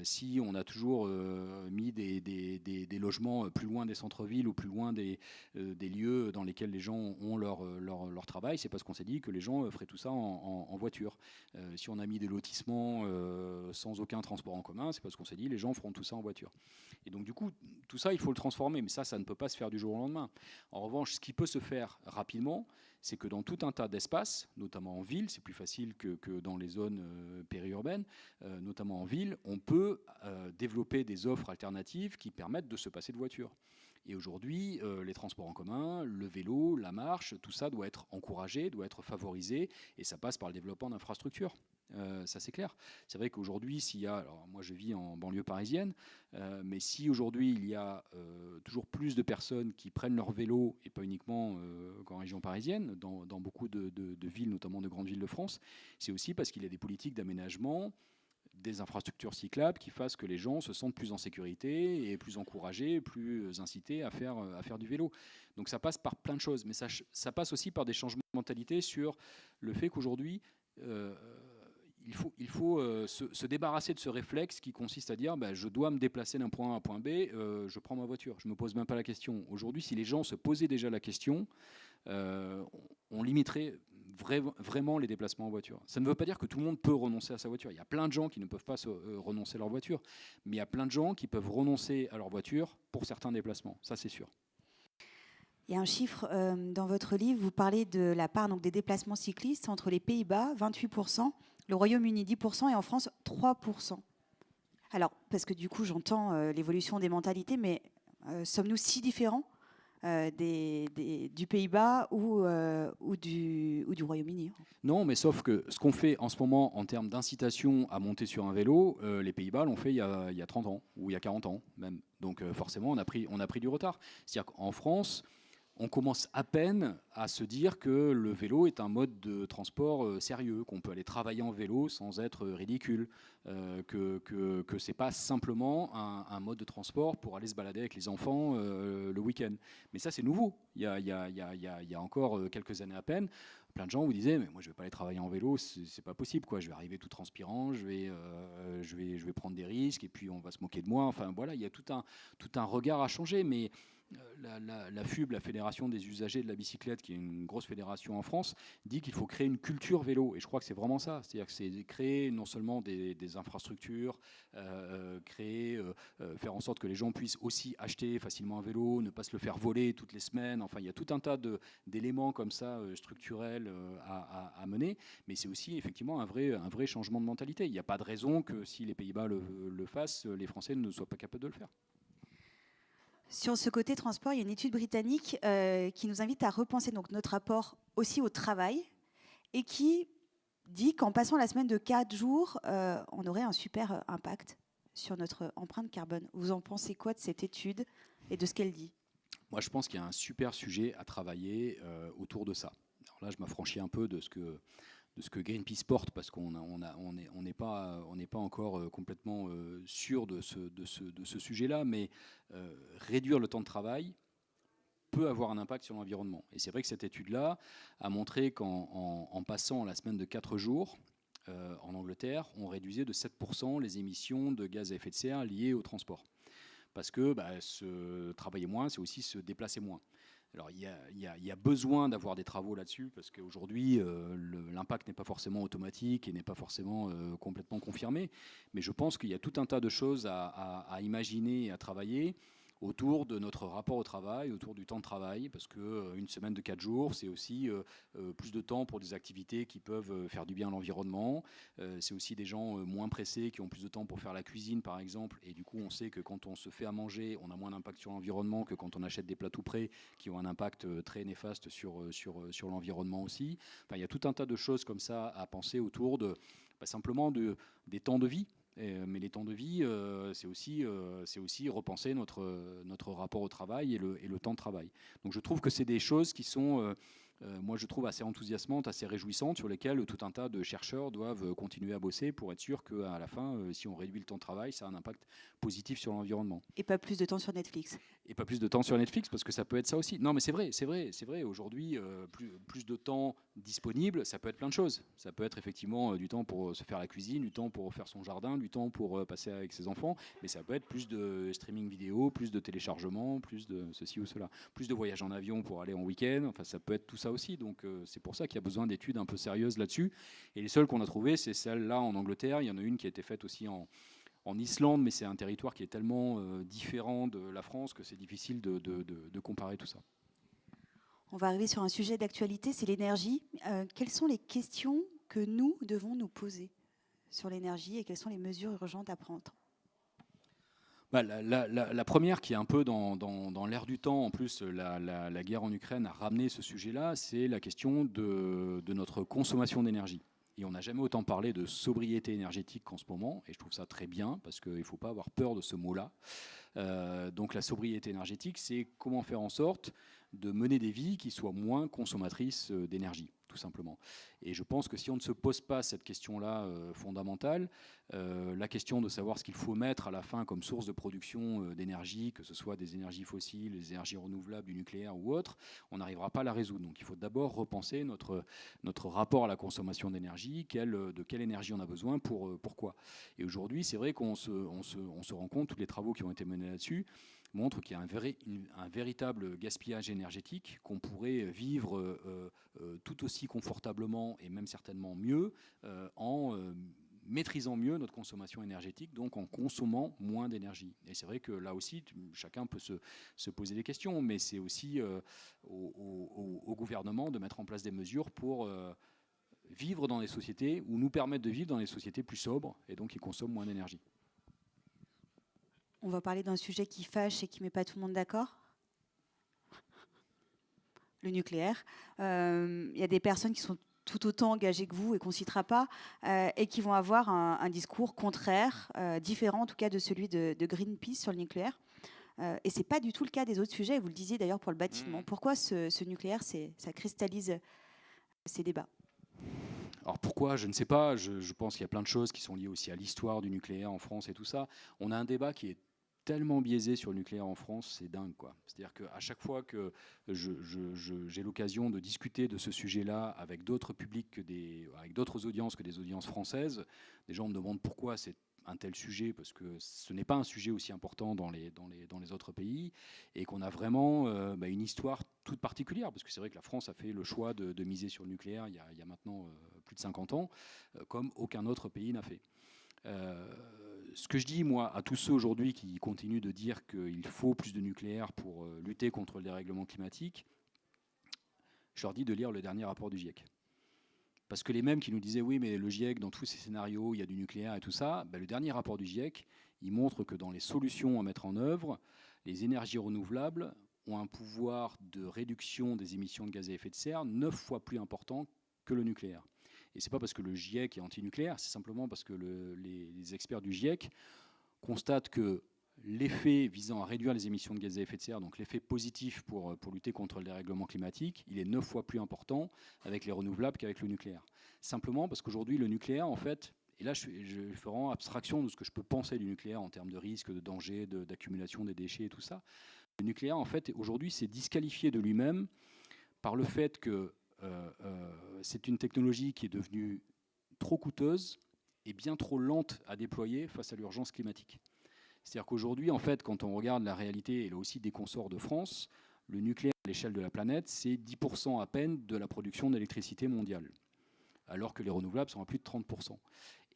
Si on a toujours mis des logements plus loin des centres-villes ou plus loin des lieux dans lesquels les gens ont leur travail, c'est parce qu'on s'est dit que les gens feraient tout ça en voiture. Si on a mis des lotissements sans aucun transport en commun, c'est parce qu'on s'est dit les gens feront tout ça en voiture. Et donc du coup, tout ça, il faut le transformer, mais ça ne peut pas se faire du jour au lendemain. En revanche, ce qui peut se faire rapidement, c'est que dans tout un tas d'espaces, notamment en ville, c'est plus facile que dans les zones périurbaines, notamment en ville, on peut développer des offres alternatives qui permettent de se passer de voiture. Et aujourd'hui, les transports en commun, le vélo, la marche, tout ça doit être encouragé, doit être favorisé, et ça passe par le développement d'infrastructures. Ça c'est clair. C'est vrai qu'aujourd'hui, alors moi je vis en banlieue parisienne, mais si aujourd'hui il y a toujours plus de personnes qui prennent leur vélo, et pas uniquement qu'en région parisienne, dans beaucoup de villes, notamment de grandes villes de France, c'est aussi parce qu'il y a des politiques d'aménagement, des infrastructures cyclables qui fassent que les gens se sentent plus en sécurité et plus encouragés, plus incités à faire du vélo. Donc ça passe par plein de choses, mais ça passe aussi par des changements de mentalité sur le fait qu'aujourd'hui, il faut se débarrasser de ce réflexe qui consiste à dire je dois me déplacer d'un point A à un point B, je prends ma voiture. Je ne me pose même pas la question. Aujourd'hui, si les gens se posaient déjà la question, on limiterait vraiment les déplacements en voiture. Ça ne veut pas dire que tout le monde peut renoncer à sa voiture. Il y a plein de gens qui ne peuvent pas renoncer à leur voiture, mais il y a plein de gens qui peuvent renoncer à leur voiture pour certains déplacements. Ça, c'est sûr. Il y a un chiffre dans votre livre, vous parlez de la part donc, des déplacements cyclistes entre les Pays-Bas, 28%, le Royaume-Uni, 10%, et en France, 3%. Alors, parce que du coup, j'entends l'évolution des mentalités, mais sommes-nous si différents du Pays-Bas ou du Royaume-Uni? Non, mais sauf que ce qu'on fait en ce moment en termes d'incitation à monter sur un vélo, les Pays-Bas l'ont fait il y a 30 ans, ou il y a 40 ans même. Donc forcément, on a pris du retard. C'est-à-dire qu'en France, on commence à peine à se dire que le vélo est un mode de transport sérieux, qu'on peut aller travailler en vélo sans être ridicule, que ce n'est pas simplement un mode de transport pour aller se balader avec les enfants le week-end. Mais ça, c'est nouveau. Il y a encore quelques années à peine, plein de gens vous disaient mais moi je vais pas aller travailler en vélo, c'est pas possible quoi. Je vais arriver tout transpirant, je vais prendre des risques et puis on va se moquer de moi. Enfin voilà, il y a tout un regard à changer, mais la FUB, la Fédération des usagers de la bicyclette, qui est une grosse fédération en France, dit qu'il faut créer une culture vélo. Et je crois que c'est vraiment ça. C'est-à-dire que c'est créer non seulement des infrastructures, faire en sorte que les gens puissent aussi acheter facilement un vélo, ne pas se le faire voler toutes les semaines. Enfin, il y a tout un tas d'éléments comme ça structurels à mener. Mais c'est aussi effectivement un vrai changement de mentalité. Il n'y a pas de raison que si les Pays-Bas le fassent, les Français ne soient pas capables de le faire. Sur ce côté transport, il y a une étude britannique qui nous invite à repenser donc, notre rapport aussi au travail et qui dit qu'en passant la semaine de 4 jours, on aurait un super impact sur notre empreinte carbone. Vous en pensez quoi de cette étude et de ce qu'elle dit ? Moi, je pense qu'il y a un super sujet à travailler autour de ça. Alors là, je m'affranchis un peu de ce que Greenpeace porte, parce qu'on n'est pas encore complètement sûr de ce sujet-là, mais réduire le temps de travail peut avoir un impact sur l'environnement. Et c'est vrai que cette étude-là a montré qu'en passant la semaine de 4 jours, en Angleterre, on réduisait de 7% les émissions de gaz à effet de serre liées au transport. Parce que se travailler moins, c'est aussi se déplacer moins. Alors il y a besoin d'avoir des travaux là-dessus, parce qu'aujourd'hui, l'impact n'est pas forcément automatique et n'est pas forcément complètement confirmé. Mais je pense qu'il y a tout un tas de choses à imaginer et à travailler autour de notre rapport au travail, autour du temps de travail, parce qu'une semaine de 4 jours, c'est aussi plus de temps pour des activités qui peuvent faire du bien à l'environnement. C'est aussi des gens moins pressés qui ont plus de temps pour faire la cuisine, par exemple. Et du coup, on sait que quand on se fait à manger, on a moins d'impact sur l'environnement que quand on achète des plats tout prêts qui ont un impact très néfaste sur l'environnement aussi. Enfin, il y a tout un tas de choses comme ça à penser autour simplement des temps de vie. Mais les temps de vie, c'est aussi repenser notre rapport au travail et le temps de travail. Donc je trouve que c'est des choses qui sont, moi je trouve assez enthousiasmantes, assez réjouissantes, sur lesquelles tout un tas de chercheurs doivent continuer à bosser pour être sûr qu'à la fin, si on réduit le temps de travail, ça a un impact positif sur l'environnement. Et pas plus de temps sur Netflix. Et pas plus de temps sur Netflix, parce que ça peut être ça aussi. Non, mais c'est vrai. Aujourd'hui, plus de temps disponible, ça peut être plein de choses. Ça peut être effectivement du temps pour se faire la cuisine, du temps pour faire son jardin, du temps pour passer avec ses enfants, mais ça peut être plus de streaming vidéo, plus de téléchargement, plus de ceci ou cela, plus de voyages en avion pour aller en week-end. Enfin, ça peut être tout ça aussi. Donc, c'est pour ça qu'il y a besoin d'études un peu sérieuses là-dessus. Et les seules qu'on a trouvées, c'est celle-là en Angleterre. Il y en a une qui a été faite aussi en Islande, mais c'est un territoire qui est tellement différent de la France que c'est difficile de comparer tout ça. On va arriver sur un sujet d'actualité, c'est l'énergie. Quelles sont les questions que nous devons nous poser sur l'énergie et quelles sont les mesures urgentes à prendre ? La première, qui est un peu dans l'air du temps, en plus la guerre en Ukraine a ramené ce sujet-là, c'est la question de notre consommation d'énergie. Et on n'a jamais autant parlé de sobriété énergétique qu'en ce moment, et je trouve ça très bien, parce qu'il ne faut pas avoir peur de ce mot-là. Donc la sobriété énergétique, c'est comment faire en sorte de mener des vies qui soient moins consommatrices d'énergie. tout simplement. Et je pense que si on ne se pose pas cette question-là fondamentale, la question de savoir ce qu'il faut mettre à la fin comme source de production d'énergie, que ce soit des énergies fossiles, des énergies renouvelables, du nucléaire ou autre, on n'arrivera pas à la résoudre. Donc il faut d'abord repenser notre rapport à la consommation d'énergie, de quelle énergie on a besoin, pourquoi. Et aujourd'hui, c'est vrai qu'on se rend compte, tous les travaux qui ont été menés là-dessus, montre qu'il y a un véritable gaspillage énergétique, qu'on pourrait vivre tout aussi confortablement et même certainement mieux en maîtrisant mieux notre consommation énergétique, donc en consommant moins d'énergie. Et c'est vrai que là aussi, chacun peut se poser des questions, mais c'est aussi au gouvernement de mettre en place des mesures pour vivre dans des sociétés, ou nous permettre de vivre dans des sociétés plus sobres et donc qui consomment moins d'énergie. On va parler d'un sujet qui fâche et qui ne met pas tout le monde d'accord. Le nucléaire. Il y a des personnes qui sont tout autant engagées que vous et qu'on ne citera pas, et qui vont avoir un discours contraire, différent en tout cas de celui de Greenpeace sur le nucléaire. Et ce n'est pas du tout le cas des autres sujets. Vous le disiez d'ailleurs pour le bâtiment. Pourquoi ce nucléaire, ça cristallise ces débats? Alors pourquoi, je ne sais pas. Je pense qu'il y a plein de choses qui sont liées aussi à l'histoire du nucléaire en France et tout ça. On a un débat qui est tellement biaisé sur le nucléaire en France, c'est dingue, quoi. C'est-à-dire qu'à chaque fois que j'ai l'occasion de discuter de ce sujet-là avec d'autres publics, avec d'autres audiences que des audiences françaises, des gens me demandent pourquoi c'est un tel sujet, parce que ce n'est pas un sujet aussi important dans les autres pays, et qu'on a vraiment une histoire toute particulière, parce que c'est vrai que la France a fait le choix de miser sur le nucléaire il y a maintenant plus de 50 ans, comme aucun autre pays n'a fait. Ce que je dis, moi, à tous ceux aujourd'hui qui continuent de dire qu'il faut plus de nucléaire pour lutter contre le dérèglement climatique, je leur dis de lire le dernier rapport du GIEC. Parce que les mêmes qui nous disaient, oui, mais le GIEC, dans tous ces scénarios, il y a du nucléaire et tout ça, le dernier rapport du GIEC, il montre que dans les solutions à mettre en œuvre, les énergies renouvelables ont un pouvoir de réduction des émissions de gaz à effet de serre 9 fois plus important que le nucléaire. Et ce n'est pas parce que le GIEC est anti-nucléaire, c'est simplement parce que les experts du GIEC constatent que l'effet visant à réduire les émissions de gaz à effet de serre, donc l'effet positif pour lutter contre le dérèglement climatique, il est 9 fois plus important avec les renouvelables qu'avec le nucléaire. Simplement parce qu'aujourd'hui, le nucléaire, en fait, et là je fais vraiment abstraction de ce que je peux penser du nucléaire en termes de risque, de danger, d'accumulation des déchets et tout ça. Le nucléaire, en fait, aujourd'hui, s'est disqualifié de lui-même par le fait que c'est une technologie qui est devenue trop coûteuse et bien trop lente à déployer face à l'urgence climatique. C'est-à-dire qu'aujourd'hui, en fait, quand on regarde la réalité, et là aussi des consorts de France, le nucléaire à l'échelle de la planète, c'est 10% à peine de la production d'électricité mondiale, alors que les renouvelables sont à plus de 30%.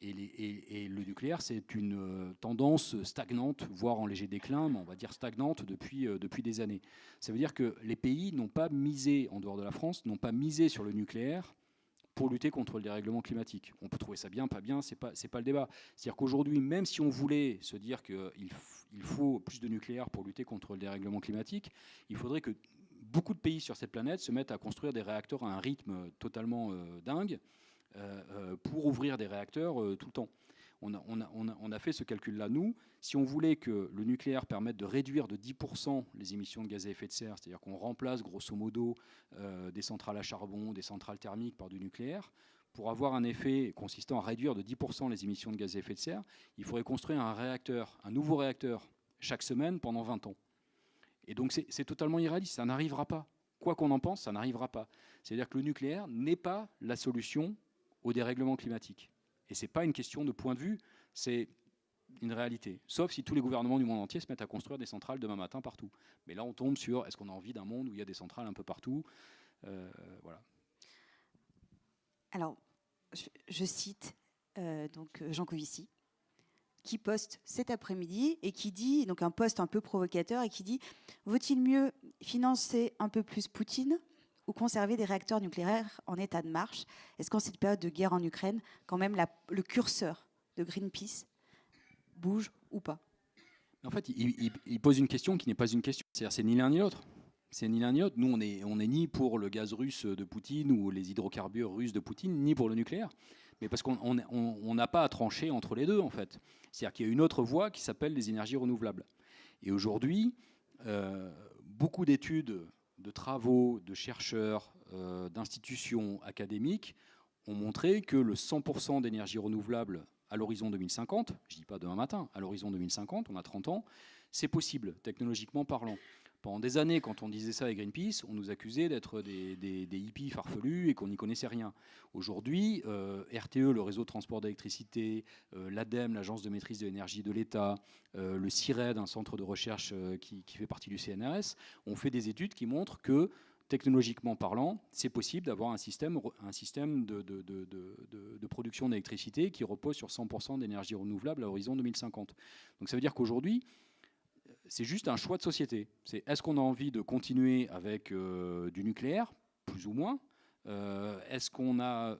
Et le nucléaire, c'est une tendance stagnante, voire en léger déclin, mais on va dire stagnante depuis des années. Ça veut dire que les pays n'ont pas misé, en dehors de la France, n'ont pas misé sur le nucléaire pour lutter contre le dérèglement climatique. On peut trouver ça bien, pas bien, c'est pas le débat. C'est-à-dire qu'aujourd'hui, même si on voulait se dire qu'il faut plus de nucléaire pour lutter contre le dérèglement climatique, il faudrait que beaucoup de pays sur cette planète se mettent à construire des réacteurs à un rythme totalement dingue, pour ouvrir des réacteurs tout le temps. On a fait ce calcul-là, nous. Si on voulait que le nucléaire permette de réduire de 10% les émissions de gaz à effet de serre, c'est-à-dire qu'on remplace grosso modo des centrales à charbon, des centrales thermiques par du nucléaire, pour avoir un effet consistant à réduire de 10% les émissions de gaz à effet de serre, il faudrait construire un nouveau réacteur chaque semaine pendant 20 ans. Et donc c'est totalement irréaliste, ça n'arrivera pas. Quoi qu'on en pense, ça n'arrivera pas. C'est-à-dire que le nucléaire n'est pas la solution au dérèglement climatique. Et ce n'est pas une question de point de vue, c'est une réalité. Sauf si tous les gouvernements du monde entier se mettent à construire des centrales demain matin partout. Mais là, on tombe sur, est-ce qu'on a envie d'un monde où il y a des centrales un peu partout? Voilà. Alors, je cite donc Jean Covici, qui poste cet après-midi et qui dit, donc un poste un peu provocateur, et qui dit « Vaut-il mieux financer un peu plus Poutine ou conserver des réacteurs nucléaires en état de marche ?» Est-ce qu'en cette période de guerre en Ukraine, quand même le curseur de Greenpeace bouge ou pas? En fait, il pose une question qui n'est pas une question. C'est-à-dire, c'est ni l'un ni l'autre. C'est ni l'un ni l'autre. Nous, on est ni pour le gaz russe de Poutine ou les hydrocarbures russes de Poutine, ni pour le nucléaire. Mais parce qu'on n'a pas à trancher entre les deux, en fait. C'est-à-dire qu'il y a une autre voie qui s'appelle les énergies renouvelables. Et aujourd'hui, beaucoup d'études, de travaux, de chercheurs, d'institutions académiques ont montré que le 100% d'énergie renouvelable à l'horizon 2050, je ne dis pas demain matin, à l'horizon 2050, on a 30 ans, c'est possible, technologiquement parlant. Pendant des années, quand on disait ça avec Greenpeace, on nous accusait d'être des hippies farfelus et qu'on n'y connaissait rien. Aujourd'hui, RTE, le réseau de transport d'électricité, l'ADEME, l'Agence de maîtrise de l'énergie de l'État, le CIRED, un centre de recherche qui fait partie du CNRS, ont fait des études qui montrent que, technologiquement parlant, c'est possible d'avoir un système de production d'électricité qui repose sur 100% d'énergie renouvelable à l'horizon 2050. Donc ça veut dire qu'aujourd'hui, c'est juste un choix de société. C'est est-ce qu'on a envie de continuer avec du nucléaire, plus ou moins ? Est-ce qu'on a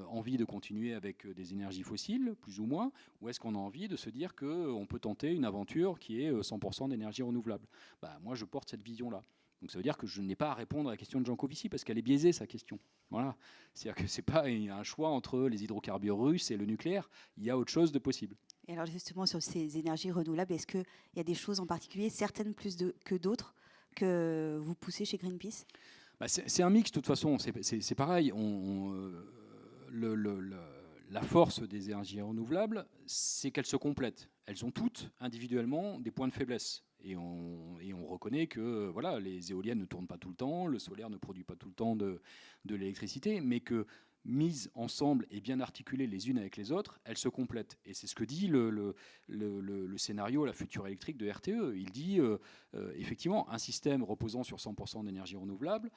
envie de continuer avec des énergies fossiles, plus ou moins ? Ou est-ce qu'on a envie de se dire qu'on peut tenter une aventure qui est 100% d'énergie renouvelable ? Moi, je porte cette vision-là. Donc ça veut dire que je n'ai pas à répondre à la question de Jancovici parce qu'elle est biaisée, sa question. Voilà. C'est-à-dire que ce n'est pas un choix entre les hydrocarbures russes et le nucléaire. Il y a autre chose de possible. Et alors justement, sur ces énergies renouvelables, est-ce qu'il y a des choses en particulier, certaines plus que d'autres, que vous poussez chez Greenpeace ? C'est un mix, de toute façon. C'est pareil. La force des énergies renouvelables, c'est qu'elles se complètent. Elles ont toutes, individuellement, des points de faiblesse. Et on reconnaît que voilà, les éoliennes ne tournent pas tout le temps, le solaire ne produit pas tout le temps de l'électricité, mais que mises ensemble et bien articulées les unes avec les autres, elles se complètent. Et c'est ce que dit le scénario La Future électrique de RTE. Il dit effectivement un système reposant sur 100% d'énergie renouvelable,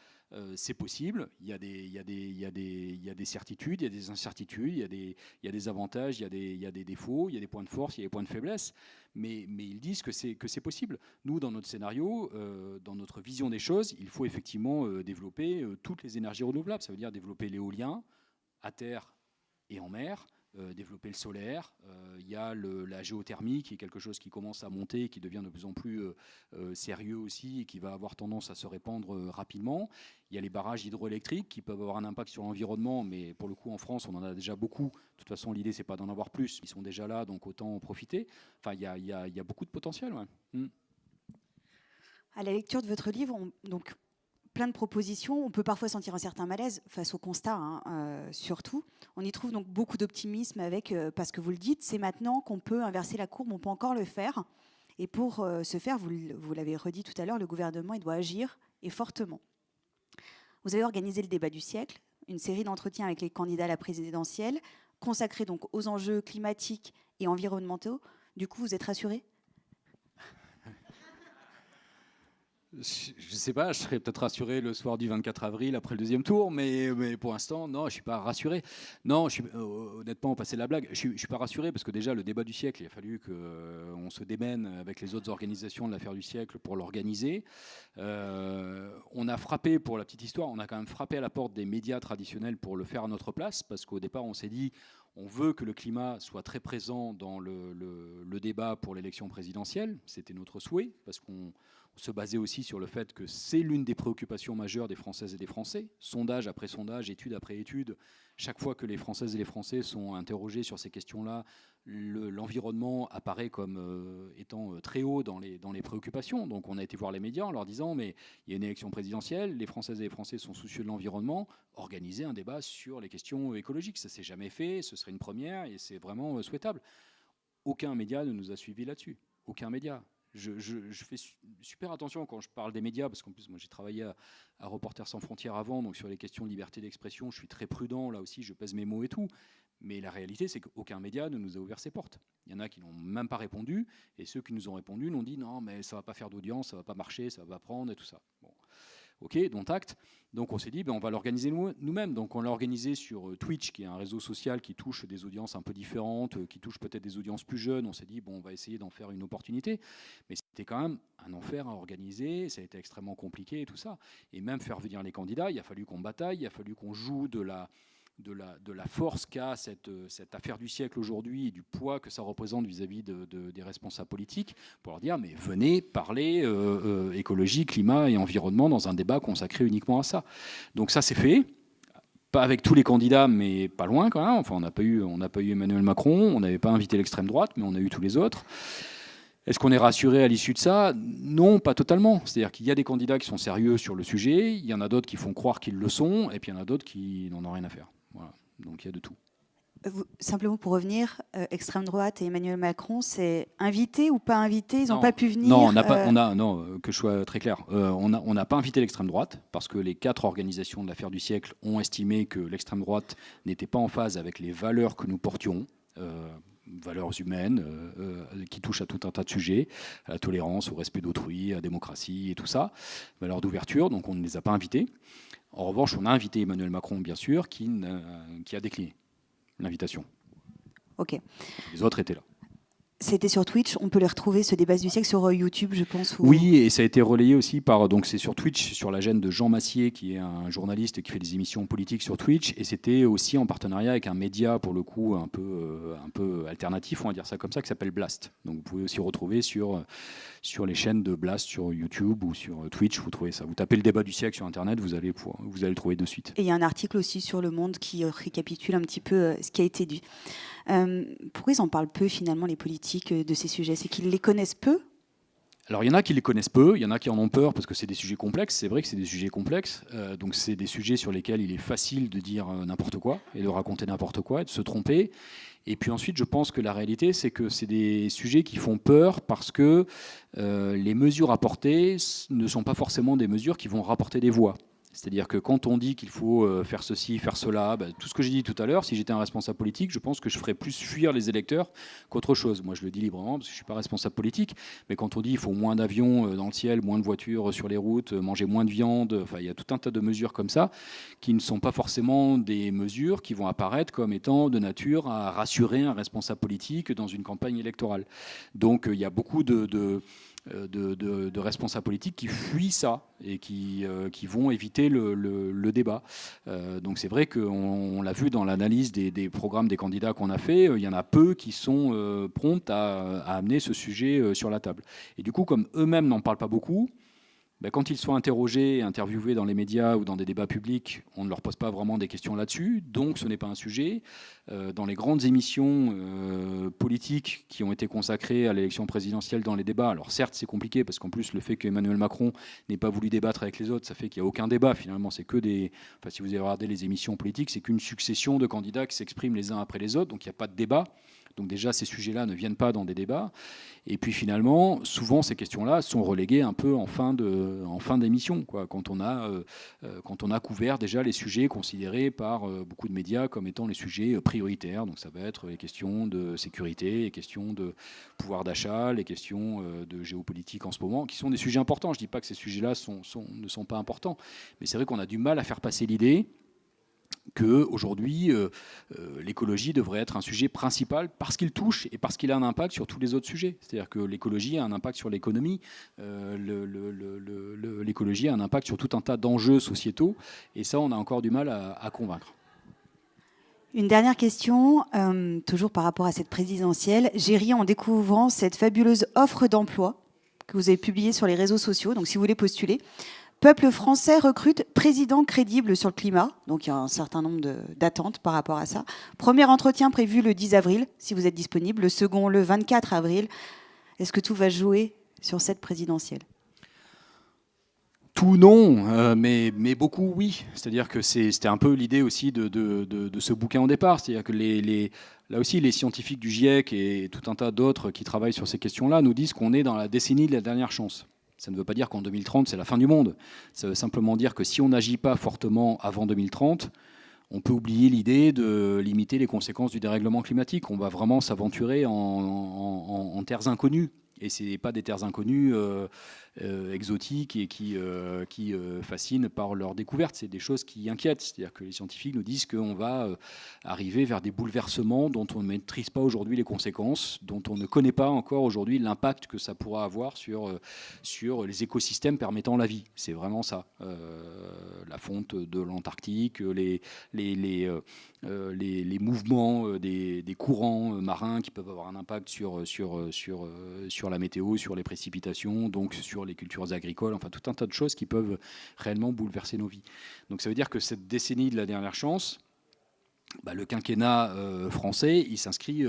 c'est possible. Il y a des certitudes, il y a des incertitudes, il y a des avantages, il y a des défauts, il y a des points de force, il y a des points de faiblesse. Mais ils disent que c'est possible. Nous, dans notre scénario, dans notre vision des choses, il faut effectivement développer toutes les énergies renouvelables. Ça veut dire développer l'éolien à terre et en mer, développer le solaire. Il y a la géothermie qui est quelque chose qui commence à monter, qui devient de plus en plus sérieux aussi et qui va avoir tendance à se répandre rapidement. Il y a les barrages hydroélectriques qui peuvent avoir un impact sur l'environnement, mais pour le coup en France on en a déjà beaucoup. De toute façon l'idée c'est pas d'en avoir plus, ils sont déjà là donc autant en profiter. Enfin il y a beaucoup de potentiel. Ouais. À la lecture de votre livre, donc plein de propositions. On peut parfois sentir un certain malaise face au constat, surtout. On y trouve donc beaucoup d'optimisme avec, parce que vous le dites, c'est maintenant qu'on peut inverser la courbe, on peut encore le faire. Et pour ce faire, vous l'avez redit tout à l'heure, le gouvernement il doit agir et fortement. Vous avez organisé le débat du siècle, une série d'entretiens avec les candidats à la présidentielle, consacrés donc aux enjeux climatiques et environnementaux. Du coup, vous êtes rassuré ? Je ne sais pas, je serais peut-être rassuré le soir du 24 avril après le deuxième tour, mais pour l'instant, non, je ne suis pas rassuré. Non, honnêtement, passer la blague, je ne suis pas rassuré parce que déjà, le débat du siècle, il a fallu qu'on se démène avec les autres organisations de l'affaire du siècle pour l'organiser. On a frappé, pour la petite histoire, on a quand même frappé à la porte des médias traditionnels pour le faire à notre place parce qu'au départ, on s'est dit on veut que le climat soit très présent dans le débat pour l'élection présidentielle. C'était notre souhait parce qu'on se basait aussi sur le fait que c'est l'une des préoccupations majeures des Françaises et des Français. Sondage après sondage, étude après étude, chaque fois que les Françaises et les Français sont interrogés sur ces questions-là, l'environnement apparaît comme étant très haut dans les préoccupations. Donc on a été voir les médias en leur disant mais il y a une élection présidentielle, les Françaises et les Français sont soucieux de l'environnement, organiser un débat sur les questions écologiques. Ça ne s'est jamais fait, ce serait une première et c'est vraiment souhaitable. Aucun média ne nous a suivis là-dessus. Aucun média. Je fais super attention quand je parle des médias, parce qu'en plus, moi, j'ai travaillé à Reporters sans frontières avant, donc sur les questions de liberté d'expression, je suis très prudent, là aussi, je pèse mes mots et tout. Mais la réalité, c'est qu'aucun média ne nous a ouvert ses portes. Il y en a qui n'ont même pas répondu, et ceux qui nous ont répondu nous ont dit « Non, mais ça ne va pas faire d'audience, ça ne va pas marcher, ça va prendre, et tout ça. » Bon. Ok, dont acte. Donc on s'est dit, on va l'organiser nous-mêmes. Donc on l'a organisé sur Twitch, qui est un réseau social qui touche des audiences un peu différentes, qui touche peut-être des audiences plus jeunes. On s'est dit, on va essayer d'en faire une opportunité. Mais c'était quand même un enfer à organiser, ça a été extrêmement compliqué et tout ça. Et même faire venir les candidats, il a fallu qu'on bataille, il a fallu qu'on joue de la force qu'a cette affaire du siècle aujourd'hui et du poids que ça représente vis-à-vis des responsables politiques pour leur dire mais venez parler écologie, climat et environnement dans un débat consacré uniquement à ça. Donc ça c'est fait, pas avec tous les candidats mais pas loin quand même. Enfin on n'a pas eu Emmanuel Macron, on n'avait pas invité l'extrême droite mais on a eu tous les autres. Est-ce qu'on est rassuré à l'issue de ça? Non, pas totalement. C'est-à-dire qu'il y a des candidats qui sont sérieux sur le sujet, il y en a d'autres qui font croire qu'ils le sont, et puis il y en a d'autres qui n'en ont rien à faire. Voilà. Donc il y a de tout. Simplement pour revenir, extrême droite et Emmanuel Macron, c'est invité ou pas invité? Ils n'ont Non. pas pu venir? Non, que je sois très clair, on n'a pas invité l'extrême droite parce que les 4 organisations de l'affaire du siècle ont estimé que l'extrême droite n'était pas en phase avec les valeurs que nous portions. Valeurs humaines qui touchent à tout un tas de sujets, à la tolérance, au respect d'autrui, à la démocratie et tout ça, valeurs d'ouverture, donc on ne les a pas invités. En revanche, on a invité Emmanuel Macron, bien sûr, qui a décliné l'invitation. Ok. Les autres étaient là. C'était sur Twitch, on peut les retrouver, ce débat du siècle, sur YouTube, je pense. Oui, et ça a été relayé aussi par, donc c'est sur Twitch, sur la chaîne de Jean Massier, qui est un journaliste qui fait des émissions politiques sur Twitch, et c'était aussi en partenariat avec un média, pour le coup, un peu alternatif, on va dire ça comme ça, qui s'appelle Blast. Donc vous pouvez aussi retrouver sur les chaînes de Blast, sur YouTube ou sur Twitch, vous trouvez ça. Vous tapez le débat du siècle sur Internet, vous allez le trouver de suite. Et il y a un article aussi sur Le Monde qui récapitule un petit peu ce qui a été dit. Pourquoi ils en parlent peu finalement, les politiques, de ces sujets? C'est qu'ils les connaissent peu? Alors il y en a qui les connaissent peu, il y en a qui en ont peur parce que c'est des sujets complexes, c'est vrai que c'est des sujets complexes, donc c'est des sujets sur lesquels il est facile de dire n'importe quoi et de raconter n'importe quoi et de se tromper. Et puis ensuite, je pense que la réalité, c'est que c'est des sujets qui font peur parce que les mesures apportées ne sont pas forcément des mesures qui vont rapporter des voix. C'est-à-dire que quand on dit qu'il faut faire ceci, faire cela, tout ce que j'ai dit tout à l'heure, si j'étais un responsable politique, je pense que je ferais plus fuir les électeurs qu'autre chose. Moi, je le dis librement parce que je ne suis pas responsable politique, mais quand on dit qu'il faut moins d'avions dans le ciel, moins de voitures sur les routes, manger moins de viande, enfin, il y a tout un tas de mesures comme ça qui ne sont pas forcément des mesures qui vont apparaître comme étant de nature à rassurer un responsable politique dans une campagne électorale. Donc, il y a beaucoup de responsables politiques qui fuient ça et qui vont éviter le débat. Donc c'est vrai qu'on l'a vu dans l'analyse des programmes des candidats qu'on a fait, il y en a peu qui sont promptes à amener ce sujet sur la table. Et du coup, comme eux-mêmes n'en parlent pas beaucoup, quand ils sont interrogés, interviewés dans les médias ou dans des débats publics, on ne leur pose pas vraiment des questions là-dessus, donc ce n'est pas un sujet. Dans les grandes émissions politiques qui ont été consacrées à l'élection présidentielle dans les débats, alors certes c'est compliqué parce qu'en plus le fait qu'Emmanuel Macron n'ait pas voulu débattre avec les autres, ça fait qu'il n'y a aucun débat finalement, c'est que si vous avez regardé les émissions politiques, c'est qu'une succession de candidats qui s'expriment les uns après les autres, donc il n'y a pas de débat. Donc déjà, ces sujets-là ne viennent pas dans des débats. Et puis finalement, souvent, ces questions-là sont reléguées un peu en fin d'émission, quoi, quand on a couvert déjà les sujets considérés par beaucoup de médias comme étant les sujets prioritaires. Donc ça va être les questions de sécurité, les questions de pouvoir d'achat, les questions de géopolitique en ce moment, qui sont des sujets importants. Je ne dis pas que ces sujets-là ne sont pas importants, mais c'est vrai qu'on a du mal à faire passer l'idée qu'aujourd'hui, l'écologie devrait être un sujet principal parce qu'il touche et parce qu'il a un impact sur tous les autres sujets. C'est-à-dire que l'écologie a un impact sur l'économie, l'écologie a un impact sur tout un tas d'enjeux sociétaux, et ça, on a encore du mal à convaincre. Une dernière question, toujours par rapport à cette présidentielle. J'ai ri en découvrant cette fabuleuse offre d'emploi que vous avez publiée sur les réseaux sociaux, donc si vous voulez postuler. Peuple français recrute président crédible sur le climat. Donc il y a un certain nombre d'attentes par rapport à ça. Premier entretien prévu le 10 avril, si vous êtes disponible. Le second, le 24 avril. Est-ce que tout va jouer sur cette présidentielle? Tout non, mais beaucoup oui. C'est-à-dire que c'était un peu l'idée aussi de ce bouquin au départ. C'est-à-dire que là aussi, les scientifiques du GIEC et tout un tas d'autres qui travaillent sur ces questions-là nous disent qu'on est dans la décennie de la dernière chance. Ça ne veut pas dire qu'en 2030, c'est la fin du monde. Ça veut simplement dire que si on n'agit pas fortement avant 2030, on peut oublier l'idée de limiter les conséquences du dérèglement climatique. On va vraiment s'aventurer en terres inconnues. Et ce n'est pas des terres inconnues exotiques et qui fascinent par leur découverte. C'est des choses qui inquiètent. C'est-à-dire que les scientifiques nous disent qu'on va arriver vers des bouleversements dont on ne maîtrise pas aujourd'hui les conséquences, dont on ne connaît pas encore aujourd'hui l'impact que ça pourra avoir sur les écosystèmes permettant la vie. C'est vraiment ça. La fonte de l'Antarctique, les mouvements des courants marins qui peuvent avoir un impact sur la météo, sur les précipitations, donc sur les cultures agricoles, enfin tout un tas de choses qui peuvent réellement bouleverser nos vies. Donc ça veut dire que cette décennie de la dernière chance, le quinquennat français, il s'inscrit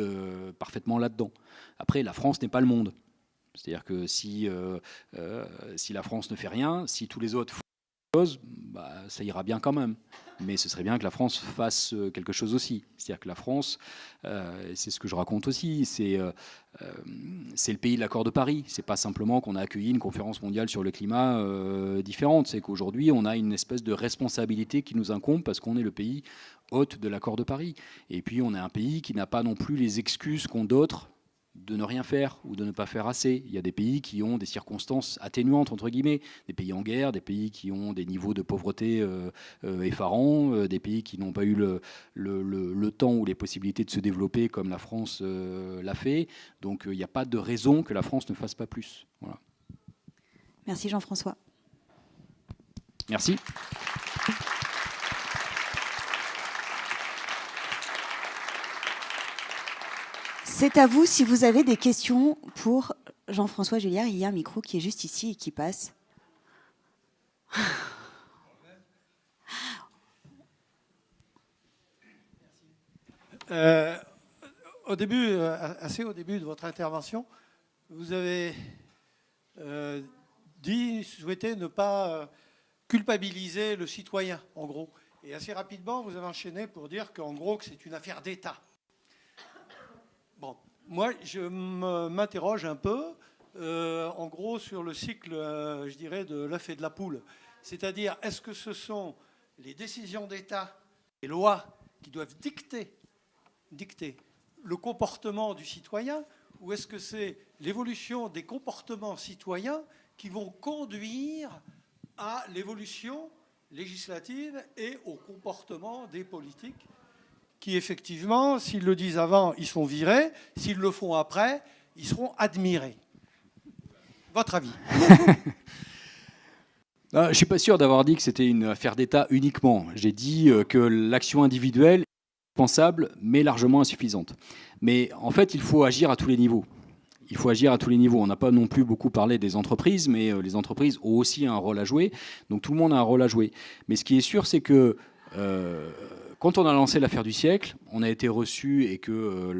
parfaitement là-dedans. Après, la France n'est pas le monde. C'est-à-dire que si la France ne fait rien, si tous les autres font quelque chose, ça ira bien quand même. Mais ce serait bien que la France fasse quelque chose aussi. C'est-à-dire que la France, c'est ce que je raconte aussi, c'est le pays de l'accord de Paris. C'est pas simplement qu'on a accueilli une conférence mondiale sur le climat différente. C'est qu'aujourd'hui, on a une espèce de responsabilité qui nous incombe parce qu'on est le pays hôte de l'accord de Paris. Et puis, on est un pays qui n'a pas non plus les excuses qu'ont d'autres de ne rien faire ou de ne pas faire assez. Il y a des pays qui ont des circonstances atténuantes, entre guillemets, des pays en guerre, des pays qui ont des niveaux de pauvreté effarants, des pays qui n'ont pas eu le temps ou les possibilités de se développer comme la France l'a fait. Donc il n'y a pas de raison que la France ne fasse pas plus. Voilà. Merci Jean-François. Merci. C'est à vous si vous avez des questions pour Jean-François Julière. Il y a un micro qui est juste ici et qui passe. Assez au début de votre intervention, vous avez souhaité ne pas culpabiliser le citoyen, en gros. Et assez rapidement, vous avez enchaîné pour dire qu'en gros, que c'est une affaire d'État. Bon, moi, je m'interroge un peu, en gros, sur le cycle, je dirais, de l'œuf et de la poule. C'est-à-dire, est-ce que ce sont les décisions d'État, les lois qui doivent dicter le comportement du citoyen, ou est-ce que c'est l'évolution des comportements citoyens qui vont conduire à l'évolution législative et au comportement des politiques qui, effectivement, s'ils le disent avant, ils sont virés. S'ils le font après, ils seront admirés. Votre avis? Je ne suis pas sûr d'avoir dit que c'était une affaire d'État uniquement. J'ai dit que l'action individuelle est indispensable, mais largement insuffisante. Mais en fait, il faut agir à tous les niveaux. Il faut agir à tous les niveaux. On n'a pas non plus beaucoup parlé des entreprises, mais les entreprises ont aussi un rôle à jouer. Donc tout le monde a un rôle à jouer. Mais ce qui est sûr, c'est que quand on a lancé l'affaire du siècle, on a été reçu et que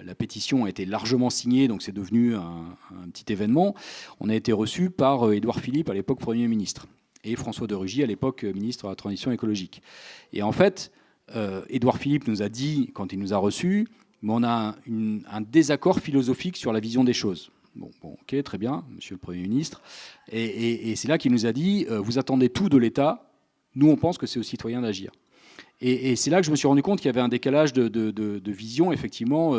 la pétition a été largement signée, donc c'est devenu un petit événement. On a été reçu par Édouard Philippe, à l'époque Premier ministre, et François de Rugy, à l'époque ministre de la Transition écologique. Et en fait, Édouard Philippe nous a dit, quand il nous a reçus, mais on a un désaccord philosophique sur la vision des choses. Bon, ok, très bien, monsieur le Premier ministre. Et c'est là qu'il nous a dit, vous attendez tout de l'État, nous on pense que c'est aux citoyens d'agir. Et c'est là que je me suis rendu compte qu'il y avait un décalage de vision, effectivement,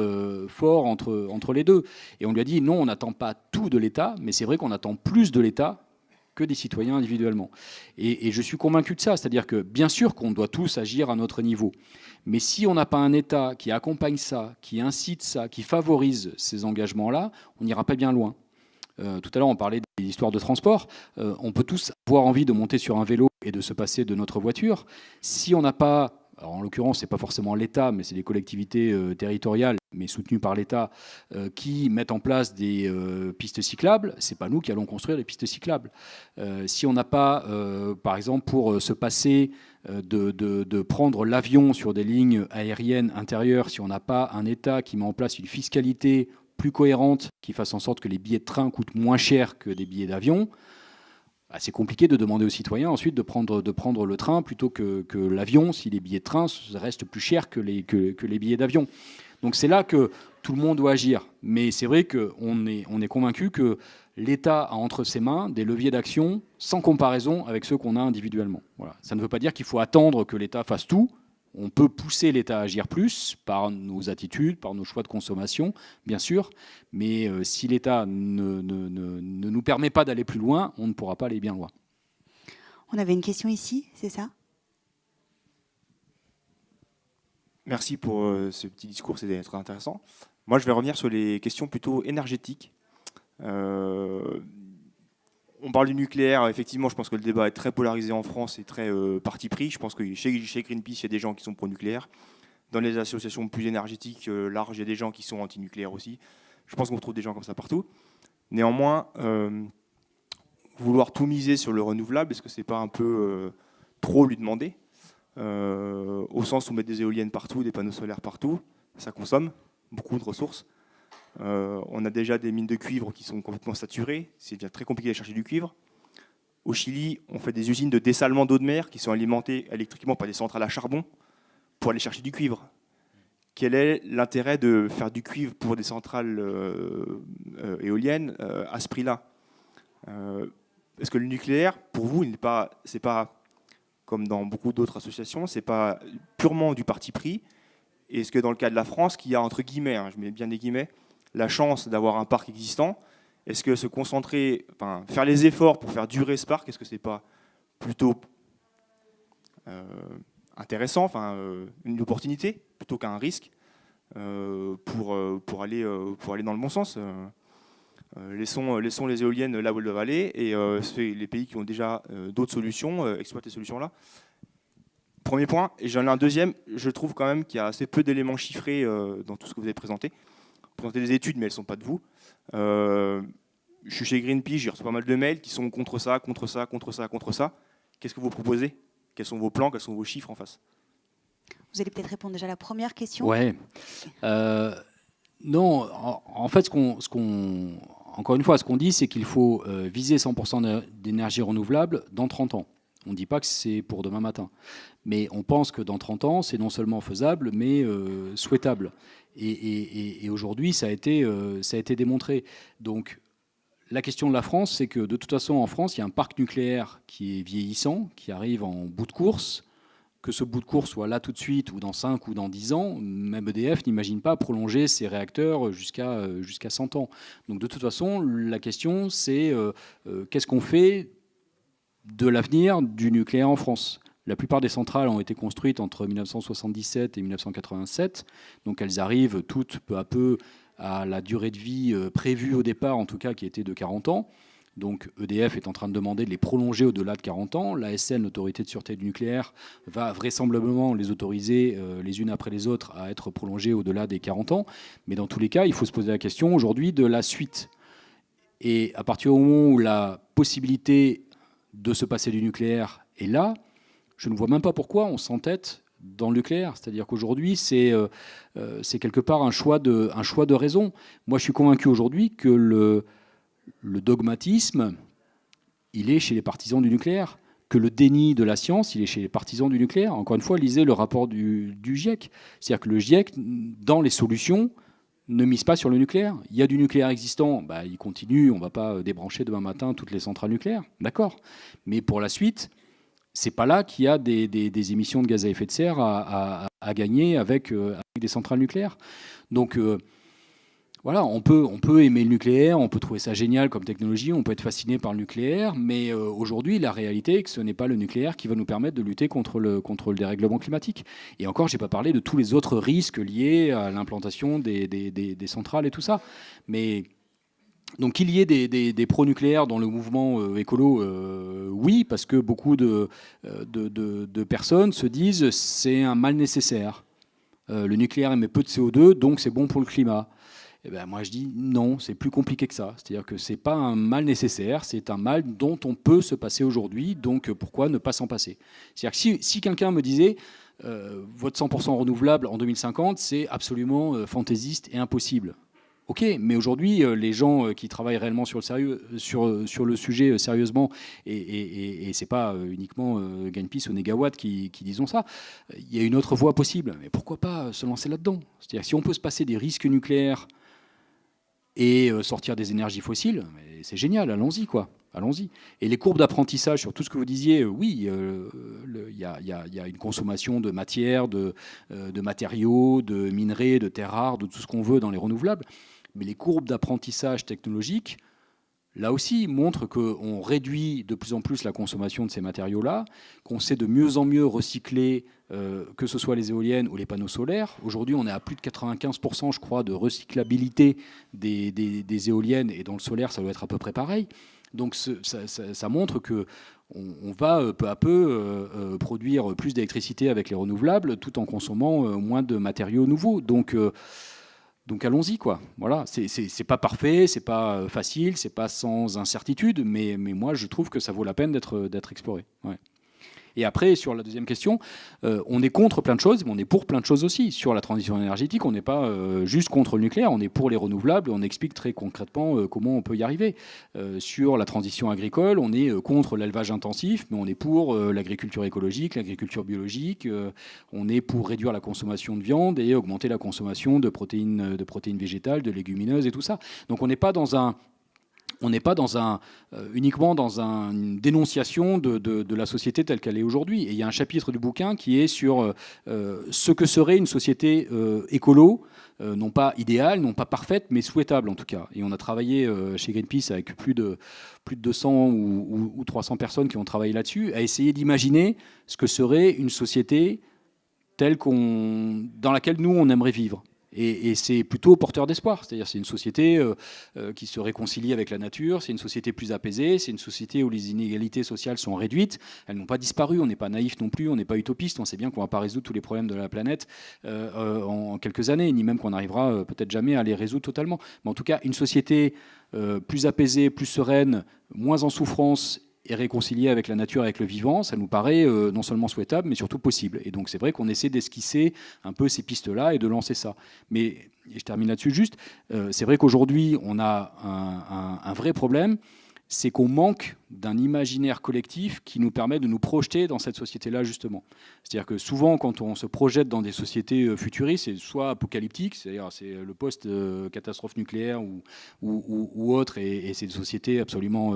fort entre les deux. Et on lui a dit, non, on n'attend pas tout de l'État, mais c'est vrai qu'on attend plus de l'État que des citoyens individuellement. Et je suis convaincu de ça, c'est-à-dire que bien sûr qu'on doit tous agir à notre niveau, mais si on n'a pas un État qui accompagne ça, qui incite ça, qui favorise ces engagements-là, on n'ira pas bien loin. Tout à l'heure, on parlait des histoires de transport. On peut tous avoir envie de monter sur un vélo et de se passer de notre voiture. Si on n'a pas, alors en l'occurrence, ce n'est pas forcément l'État, mais c'est les collectivités territoriales, mais soutenues par l'État, qui mettent en place des pistes cyclables, ce n'est pas nous qui allons construire les pistes cyclables. Si on n'a pas, par exemple, pour se passer de prendre l'avion sur des lignes aériennes intérieures, si on n'a pas un État qui met en place une fiscalité plus cohérente, qui fasse en sorte que les billets de train coûtent moins cher que des billets d'avion, c'est compliqué de demander aux citoyens ensuite de prendre le train plutôt que l'avion, si les billets de train restent plus chers que les billets d'avion. Donc c'est là que tout le monde doit agir. Mais c'est vrai qu'on est convaincu que l'État a entre ses mains des leviers d'action sans comparaison avec ceux qu'on a individuellement. Voilà. Ça ne veut pas dire qu'il faut attendre que l'État fasse tout. On peut pousser l'État à agir plus par nos attitudes, par nos choix de consommation, bien sûr. Mais si l'État ne nous permet pas d'aller plus loin, on ne pourra pas aller bien loin. On avait une question ici, c'est ça? Merci pour ce petit discours, c'est très intéressant. Moi, je vais revenir sur les questions plutôt énergétiques. On parle du nucléaire, effectivement, je pense que le débat est très polarisé en France et très parti pris. Je pense que chez Greenpeace, il y a des gens qui sont pro-nucléaire. Dans les associations plus énergétiques larges, il y a des gens qui sont anti-nucléaires aussi. Je pense qu'on retrouve des gens comme ça partout. Néanmoins, vouloir tout miser sur le renouvelable, est-ce que c'est pas un peu trop lui demander au sens où on met des éoliennes partout, des panneaux solaires partout, ça consomme beaucoup de ressources. On a déjà des mines de cuivre qui sont complètement saturées. C'est déjà très compliqué de chercher du cuivre. Au Chili, on fait des usines de dessalement d'eau de mer qui sont alimentées électriquement par des centrales à charbon pour aller chercher du cuivre. Quel est l'intérêt de faire du cuivre pour des centrales éoliennes à ce prix-là? Est-ce que le nucléaire, pour vous, c'est pas comme dans beaucoup d'autres associations, c'est pas purement du parti pris? Et est-ce que dans le cas de la France, qui a entre guillemets, je mets bien des guillemets, la chance d'avoir un parc existant, est-ce que se concentrer, faire les efforts pour faire durer ce parc, est-ce que c'est pas plutôt intéressant, une opportunité plutôt qu'un risque pour aller dans le bon sens? Laissons les éoliennes là où elles doivent aller et les pays qui ont déjà d'autres solutions exploitent ces solutions-là. Premier point, et j'en ai un deuxième, je trouve quand même qu'il y a assez peu d'éléments chiffrés dans tout ce que vous avez présenté. Vous présentez des études, mais elles ne sont pas de vous. Je suis chez Greenpeace, j'ai reçu pas mal de mails qui sont contre ça, contre ça, contre ça, contre ça. Qu'est-ce que vous proposez? Quels sont vos plans? Quels sont vos chiffres en face? Vous allez peut-être répondre déjà à la première question. Ouais. Non, en fait, encore une fois, ce qu'on dit, c'est qu'il faut viser 100% d'énergie renouvelable dans 30 ans. On ne dit pas que c'est pour demain matin. Mais on pense que dans 30 ans, c'est non seulement faisable, mais souhaitable. Et aujourd'hui, ça a été démontré. Donc, la question de la France, c'est que de toute façon, en France, il y a un parc nucléaire qui est vieillissant, qui arrive en bout de course. Que ce bout de course soit là tout de suite, ou dans 5 ou dans 10 ans, même EDF n'imagine pas prolonger ses réacteurs jusqu'à 100 ans. Donc de toute façon, la question, c'est qu'est-ce qu'on fait de l'avenir du nucléaire en France? La plupart des centrales ont été construites entre 1977 et 1987, donc elles arrivent toutes peu à peu à la durée de vie prévue au départ, en tout cas qui était de 40 ans. Donc EDF est en train de demander de les prolonger au-delà de 40 ans. L'ASN, l'autorité de sûreté du nucléaire, va vraisemblablement les autoriser les unes après les autres à être prolongées au-delà des 40 ans. Mais dans tous les cas, il faut se poser la question aujourd'hui de la suite. Et à partir du moment où la possibilité de se passer du nucléaire est là, je ne vois même pas pourquoi on s'entête dans le nucléaire. C'est-à-dire qu'aujourd'hui, c'est quelque part un choix de raison. Moi, je suis convaincu aujourd'hui que le dogmatisme, il est chez les partisans du nucléaire. Que le déni de la science, il est chez les partisans du nucléaire. Encore une fois, lisez le rapport du GIEC. C'est-à-dire que le GIEC, dans les solutions, ne mise pas sur le nucléaire. Il y a du nucléaire existant, il continue, on ne va pas débrancher demain matin toutes les centrales nucléaires, d'accord. Mais pour la suite, c'est pas là qu'il y a des émissions de gaz à effet de serre à gagner avec des centrales nucléaires. Donc voilà, on peut aimer le nucléaire, on peut trouver ça génial comme technologie, on peut être fasciné par le nucléaire, mais aujourd'hui, la réalité est que ce n'est pas le nucléaire qui va nous permettre de lutter contre le dérèglement climatique. Et encore, je n'ai pas parlé de tous les autres risques liés à l'implantation des centrales et tout ça. Mais donc qu'il y ait des pro-nucléaires dans le mouvement écolo, oui, parce que beaucoup de personnes se disent c'est un mal nécessaire. Le nucléaire émet peu de CO2, donc c'est bon pour le climat. Eh ben, moi je dis non, c'est plus compliqué que ça. C'est-à-dire que ce n'est pas un mal nécessaire, c'est un mal dont on peut se passer aujourd'hui, donc pourquoi ne pas s'en passer? C'est-à-dire que si quelqu'un me disait votre 100% renouvelable en 2050, c'est absolument fantaisiste et impossible. Ok, mais aujourd'hui, les gens qui travaillent réellement sur le sujet sérieusement, et ce n'est pas uniquement Greenpeace ou Negawatt qui disons ça, il y a une autre voie possible. Mais pourquoi pas se lancer là-dedans? C'est-à-dire que si on peut se passer des risques nucléaires et sortir des énergies fossiles, c'est génial, allons-y quoi. Allons-y. Et les courbes d'apprentissage sur tout ce que vous disiez, oui, il y a une consommation de matière, de matériaux, de minerais, de terres rares, de tout ce qu'on veut dans les renouvelables. Mais les courbes d'apprentissage technologique, là aussi, montrent qu'on réduit de plus en plus la consommation de ces matériaux-là, qu'on sait de mieux en mieux recycler, que ce soit les éoliennes ou les panneaux solaires. Aujourd'hui, on est à plus de 95%, je crois, de recyclabilité des éoliennes, et dans le solaire, ça doit être à peu près pareil. Donc ça montre qu'on va peu à peu produire plus d'électricité avec les renouvelables, tout en consommant moins de matériaux nouveaux. Donc allons-y quoi. Voilà, c'est pas parfait, c'est pas facile, c'est pas sans incertitude, mais moi je trouve que ça vaut la peine d'être exploré. Ouais. Et après, sur la deuxième question, on est contre plein de choses, mais on est pour plein de choses aussi. Sur la transition énergétique, on n'est pas juste contre le nucléaire, on est pour les renouvelables, on explique très concrètement comment on peut y arriver. Sur la transition agricole, on est contre l'élevage intensif, mais on est pour l'agriculture écologique, l'agriculture biologique, on est pour réduire la consommation de viande et augmenter la consommation de protéines végétales, de légumineuses et tout ça. Donc on n'est pas uniquement dans une dénonciation de la société telle qu'elle est aujourd'hui. Et il y a un chapitre du bouquin qui est sur ce que serait une société écolo, non pas idéale, non pas parfaite, mais souhaitable en tout cas. Et on a travaillé chez Greenpeace avec plus de 200 ou 300 personnes qui ont travaillé là-dessus, à essayer d'imaginer ce que serait une société dans laquelle nous, on aimerait vivre. Et c'est plutôt porteur d'espoir. C'est-à-dire c'est une société qui se réconcilie avec la nature, c'est une société plus apaisée, c'est une société où les inégalités sociales sont réduites. Elles n'ont pas disparu, on n'est pas naïf non plus, on n'est pas utopiste, on sait bien qu'on ne va pas résoudre tous les problèmes de la planète en quelques années, ni même qu'on n'arrivera peut-être jamais à les résoudre totalement. Mais en tout cas, une société plus apaisée, plus sereine, moins en souffrance et réconcilier avec la nature, avec le vivant, ça nous paraît non seulement souhaitable, mais surtout possible. Et donc c'est vrai qu'on essaie d'esquisser un peu ces pistes-là et de lancer ça. Mais, et je termine là-dessus juste, c'est vrai qu'aujourd'hui, on a un vrai problème, c'est qu'on manque d'un imaginaire collectif qui nous permet de nous projeter dans cette société-là, justement. C'est-à-dire que souvent, quand on se projette dans des sociétés futuristes, c'est soit apocalyptique, c'est-à-dire c'est le post-catastrophe nucléaire ou autre, et c'est des sociétés absolument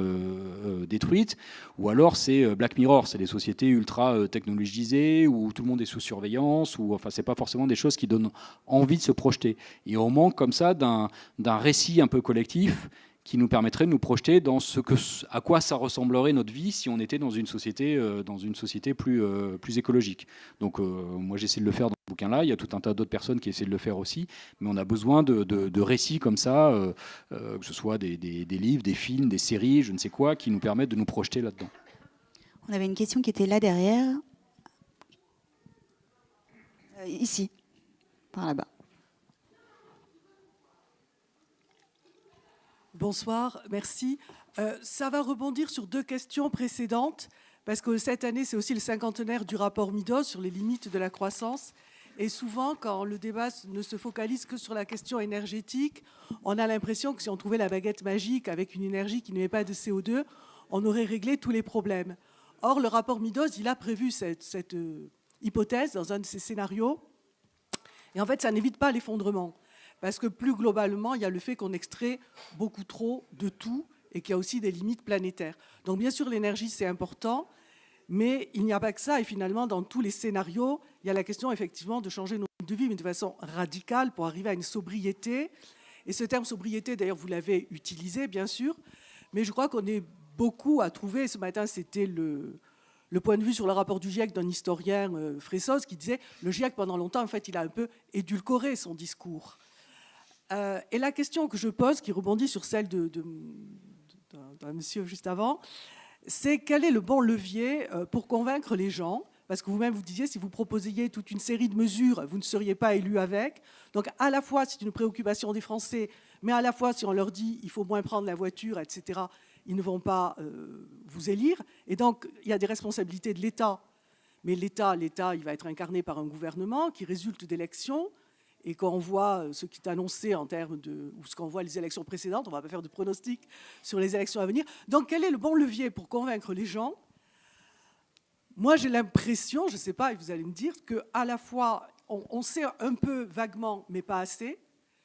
détruites, ou alors c'est Black Mirror, c'est des sociétés ultra technologisées, où tout le monde est sous surveillance, ou enfin, c'est pas forcément des choses qui donnent envie de se projeter. Et on manque comme ça d'un récit un peu collectif qui nous permettrait de nous projeter dans à quoi ça ressemblerait notre vie si on était dans une société plus écologique. Donc moi j'essaie de le faire dans ce bouquin-là, il y a tout un tas d'autres personnes qui essaient de le faire aussi, mais on a besoin de récits comme ça, que ce soit des livres, des films, des séries, je ne sais quoi, qui nous permettent de nous projeter là-dedans. On avait une question qui était là derrière. Ici, par là-bas. Bonsoir, merci. Ça va rebondir sur deux questions précédentes, parce que cette année, c'est aussi le 50e du rapport Meadows sur les limites de la croissance. Et souvent, quand le débat ne se focalise que sur la question énergétique, on a l'impression que si on trouvait la baguette magique avec une énergie qui n'émet pas de CO2, on aurait réglé tous les problèmes. Or, le rapport Meadows, il a prévu cette hypothèse dans un de ses scénarios. Et en fait, ça n'évite pas l'effondrement. Parce que plus globalement, il y a le fait qu'on extrait beaucoup trop de tout et qu'il y a aussi des limites planétaires. Donc bien sûr, l'énergie, c'est important, mais il n'y a pas que ça. Et finalement, dans tous les scénarios, il y a la question effectivement de changer nos modes de vie, mais de façon radicale pour arriver à une sobriété. Et ce terme sobriété, d'ailleurs, vous l'avez utilisé, bien sûr, mais je crois qu'on est beaucoup à trouver. Ce matin, c'était le point de vue sur le rapport du GIEC d'un historien, Fressos, qui disait le GIEC, pendant longtemps, en fait, il a un peu édulcoré son discours. Et la question que je pose, qui rebondit sur celle d'un monsieur juste avant, c'est quel est le bon levier pour convaincre les gens? Parce que vous-même, vous disiez, si vous proposiez toute une série de mesures, vous ne seriez pas élu avec. Donc, à la fois, c'est une préoccupation des Français, mais à la fois, si on leur dit il faut moins prendre la voiture, etc., ils ne vont pas vous élire. Et donc, il y a des responsabilités de l'État. Mais l'État, il va être incarné par un gouvernement qui résulte d'élections. Et quand on voit ce qui est annoncé en termes ou ce qu'on voit les élections précédentes, on ne va pas faire de pronostics sur les élections à venir. Donc, quel est le bon levier pour convaincre les gens? Moi, j'ai l'impression, je ne sais pas, et vous allez me dire, qu'à la fois, on sait un peu vaguement, mais pas assez.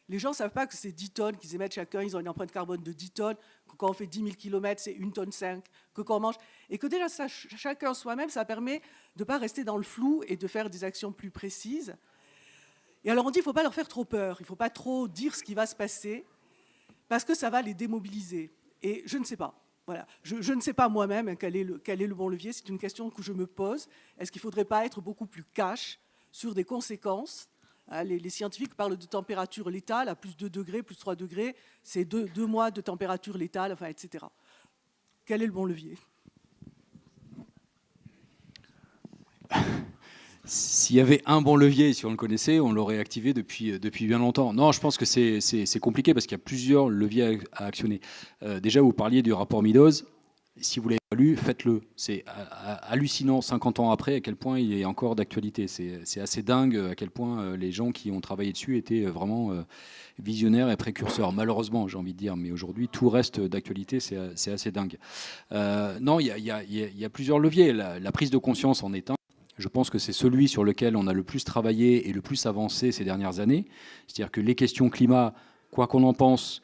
Les gens ne savent pas que c'est 10 tonnes qu'ils émettent chacun, ils ont une empreinte carbone de 10 tonnes, que quand on fait 10 000 km, c'est 1,5 tonne, que quand on mange. Et que déjà, ça, chacun soi-même, ça permet de ne pas rester dans le flou et de faire des actions plus précises. Et alors on dit qu'il ne faut pas leur faire trop peur, il ne faut pas trop dire ce qui va se passer, parce que ça va les démobiliser. Et je ne sais pas. Voilà. Je ne sais pas moi-même quel est le bon levier, c'est une question que je me pose. Est-ce qu'il ne faudrait pas être beaucoup plus cash sur des conséquences? Les scientifiques parlent de température létale, à plus 2 degrés, plus 3 degrés, c'est 2 mois de température létale, enfin, etc. Quel est le bon levier? S'il y avait un bon levier, si on le connaissait, on l'aurait activé depuis bien longtemps. Non, je pense que c'est compliqué parce qu'il y a plusieurs leviers à actionner. Déjà, vous parliez du rapport Meadows. Si vous l'avez pas lu, faites-le. C'est hallucinant, 50 ans après, à quel point il est encore d'actualité. C'est assez dingue à quel point les gens qui ont travaillé dessus étaient vraiment visionnaires et précurseurs. Malheureusement, j'ai envie de dire, mais aujourd'hui, tout reste d'actualité, c'est assez dingue. Non, il y a plusieurs leviers. La prise de conscience en est un. Je pense que c'est celui sur lequel on a le plus travaillé et le plus avancé ces dernières années. C'est-à-dire que les questions climat, quoi qu'on en pense,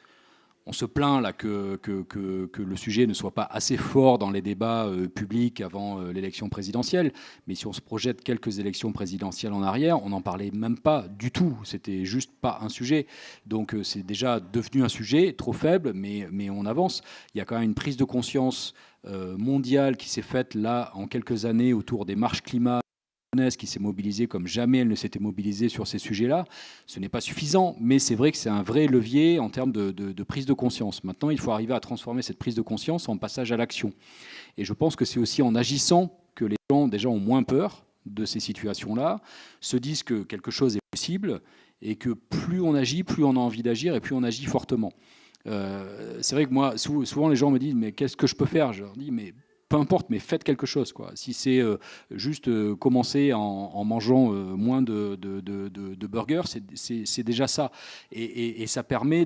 on se plaint là que le sujet ne soit pas assez fort dans les débats publics avant l'élection présidentielle. Mais si on se projette quelques élections présidentielles en arrière, on n'en parlait même pas du tout. C'était juste pas un sujet. Donc c'est déjà devenu un sujet trop faible, mais on avance. Il y a quand même une prise de conscience mondiale qui s'est faite là en quelques années autour des marches climat, qui s'est mobilisée comme jamais elle ne s'était mobilisée sur ces sujets-là. Ce n'est pas suffisant, mais c'est vrai que c'est un vrai levier en termes de prise de conscience. Maintenant, il faut arriver à transformer cette prise de conscience en passage à l'action. Et je pense que c'est aussi en agissant que les gens déjà ont moins peur de ces situations-là, se disent que quelque chose est possible et que plus on agit, plus on a envie d'agir et plus on agit fortement. C'est vrai que moi, souvent les gens me disent « mais qu'est-ce que je peux faire ?» Je leur dis « mais peu importe, mais faites quelque chose, quoi. Si c'est juste commencer en mangeant moins de burgers, c'est déjà ça. Et ça permet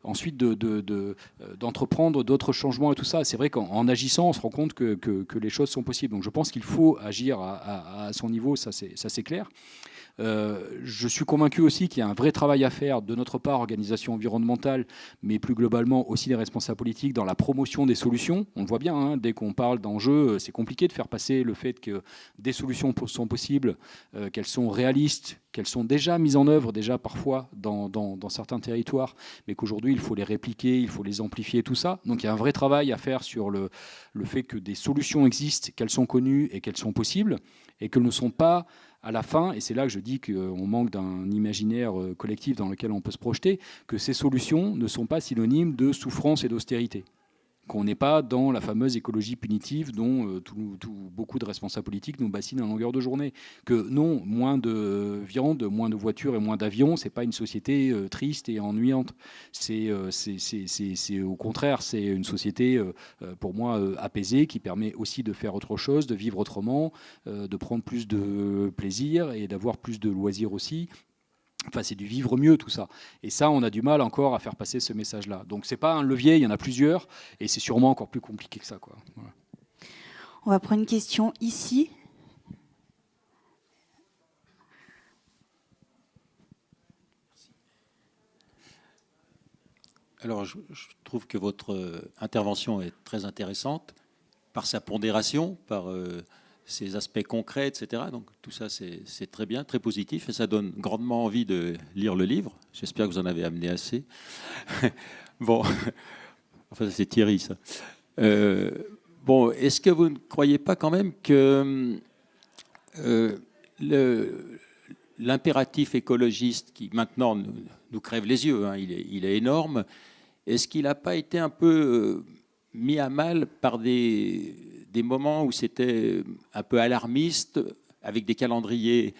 ensuite d'entreprendre d'autres changements et tout ça. C'est vrai qu'en agissant, on se rend compte que les choses sont possibles. Donc je pense qu'il faut agir à son niveau, ça c'est clair. Je suis convaincu aussi qu'il y a un vrai travail à faire de notre part, organisation environnementale, mais plus globalement aussi les responsables politiques dans la promotion des solutions. On le voit bien, hein, dès qu'on parle d'enjeux, c'est compliqué de faire passer le fait que des solutions sont possibles, qu'elles sont réalistes, qu'elles sont déjà mises en œuvre, déjà parfois dans certains territoires, mais qu'aujourd'hui il faut les répliquer, il faut les amplifier, tout ça. Donc il y a un vrai travail à faire sur le fait que des solutions existent, qu'elles sont connues et qu'elles sont possibles, et qu'elles ne sont pas à la fin, et c'est là que je dis qu'on manque d'un imaginaire collectif dans lequel on peut se projeter, que ces solutions ne sont pas synonymes de souffrance et d'austérité. Qu'on n'est pas dans la fameuse écologie punitive dont beaucoup de responsables politiques nous bassinent à longueur de journée. Que non, moins de viande, moins de voitures et moins d'avions, c'est pas une société triste et ennuyante. C'est au contraire, c'est une société pour moi apaisée qui permet aussi de faire autre chose, de vivre autrement, de prendre plus de plaisir et d'avoir plus de loisirs aussi. Enfin, c'est du vivre mieux, tout ça. Et ça, on a du mal encore à faire passer ce message-là. Donc, ce n'est pas un levier, il y en a plusieurs, et c'est sûrement encore plus compliqué que ça, quoi. Voilà. On va prendre une question ici. Alors, je trouve que votre intervention est très intéressante par sa pondération, par ses aspects concrets, etc. Donc tout ça, c'est très bien, très positif, et ça donne grandement envie de lire le livre. J'espère que vous en avez amené assez. Bon, enfin, c'est Thierry, ça. Bon, est-ce que vous ne croyez pas quand même que l'impératif écologiste qui maintenant nous crève les yeux, hein, il est énorme, est-ce qu'il n'a pas été un peu mis à mal par des moments où c'était un peu alarmiste, avec des calendriers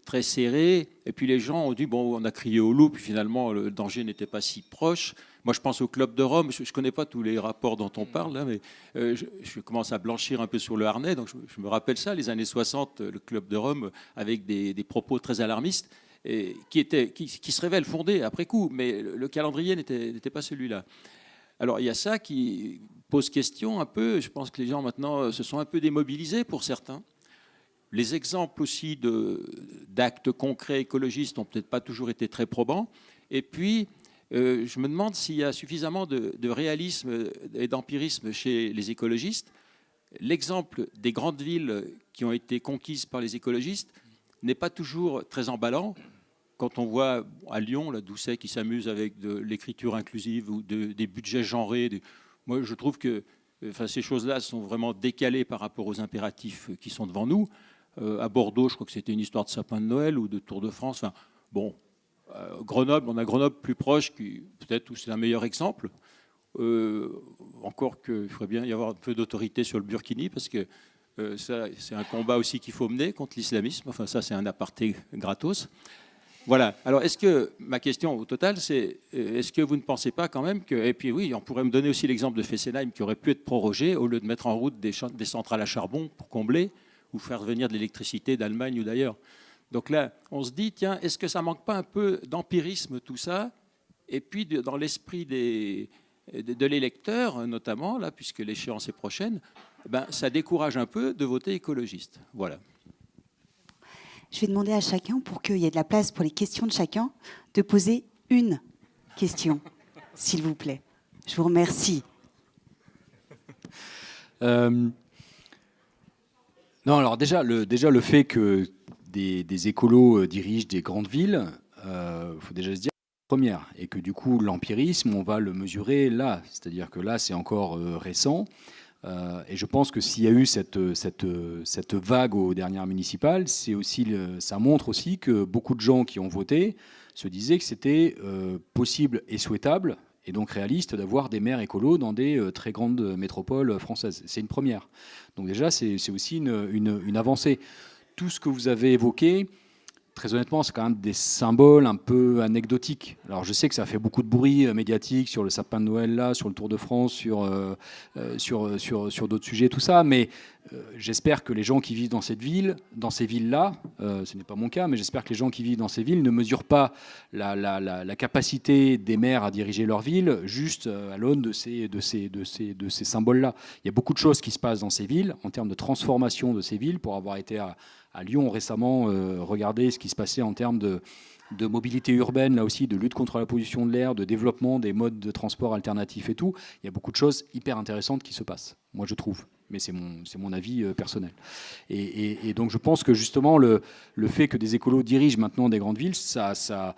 très serrés, et puis les gens ont dit, bon, on a crié au loup, puis finalement le danger n'était pas si proche. Moi, je pense au Club de Rome, je ne connais pas tous les rapports dont on parle, là, mais je commence à blanchir un peu sur le harnais, donc je me rappelle ça, les années 60, le Club de Rome, avec des propos très alarmistes, et qui se révèlent fondés après coup, mais le calendrier n'était pas celui-là. Alors, il y a ça qui pose question un peu. Je pense que les gens maintenant se sont un peu démobilisés pour certains. Les exemples aussi d'actes concrets écologistes n'ont peut-être pas toujours été très probants. Et puis, je me demande s'il y a suffisamment de réalisme et d'empirisme chez les écologistes. L'exemple des grandes villes qui ont été conquises par les écologistes n'est pas toujours très emballant. Quand on voit à Lyon, là, Doucet qui s'amuse avec de l'écriture inclusive ou des budgets genrés, moi je trouve que ces choses-là sont vraiment décalées par rapport aux impératifs qui sont devant nous. À Bordeaux, je crois que c'était une histoire de sapin de Noël ou de Tour de France. Enfin, bon, Grenoble, on a Grenoble plus proche, qui peut-être où c'est un meilleur exemple. Encore qu'il faudrait bien y avoir un peu d'autorité sur le Burkini, parce que ça, c'est un combat aussi qu'il faut mener contre l'islamisme. Enfin, ça, c'est un aparté gratos. Voilà. Alors, ma question au total, c'est est-ce que vous ne pensez pas quand même que... Et puis oui, on pourrait me donner aussi l'exemple de Fessenheim qui aurait pu être prorogé au lieu de mettre en route des centrales à charbon pour combler ou faire venir de l'électricité d'Allemagne ou d'ailleurs. Donc là, on se dit, tiens, est-ce que ça manque pas un peu d'empirisme tout ça? Et puis, dans l'esprit de l'électeur, notamment, là, puisque l'échéance est prochaine, ben, ça décourage un peu de voter écologiste. Voilà. Je vais demander à chacun, pour qu'il y ait de la place pour les questions de chacun, de poser une question, s'il vous plaît. Je vous remercie. Non, alors déjà le fait que des écolos dirigent des grandes villes, faut déjà se dire première, et que du coup l'empirisme, on va le mesurer là, c'est-à-dire que là c'est encore récent. Et je pense que s'il y a eu cette vague aux dernières municipales, ça montre aussi que beaucoup de gens qui ont voté se disaient que c'était possible et souhaitable, et donc réaliste, d'avoir des maires écolos dans des très grandes métropoles françaises. C'est une première. Donc déjà, c'est aussi une avancée. Tout ce que vous avez évoqué, très honnêtement, c'est quand même des symboles un peu anecdotiques. Alors je sais que ça fait beaucoup de bruit médiatique sur le sapin de Noël, là, sur le Tour de France, sur d'autres sujets, tout ça, mais j'espère que les gens qui vivent dans ces villes-là, ce n'est pas mon cas, mais j'espère que les gens qui vivent dans ces villes ne mesurent pas la capacité des maires à diriger leur ville juste à l'aune de ces symboles-là. Il y a beaucoup de choses qui se passent dans ces villes, en termes de transformation de ces villes, pour avoir été à Lyon récemment, regarder ce qui se passait en termes de mobilité urbaine, là aussi, de lutte contre la pollution de l'air, de développement des modes de transport alternatifs et tout. Il y a beaucoup de choses hyper intéressantes qui se passent, moi je trouve. Mais c'est mon avis personnel. Et donc je pense que justement le fait que des écolos dirigent maintenant des grandes villes, ça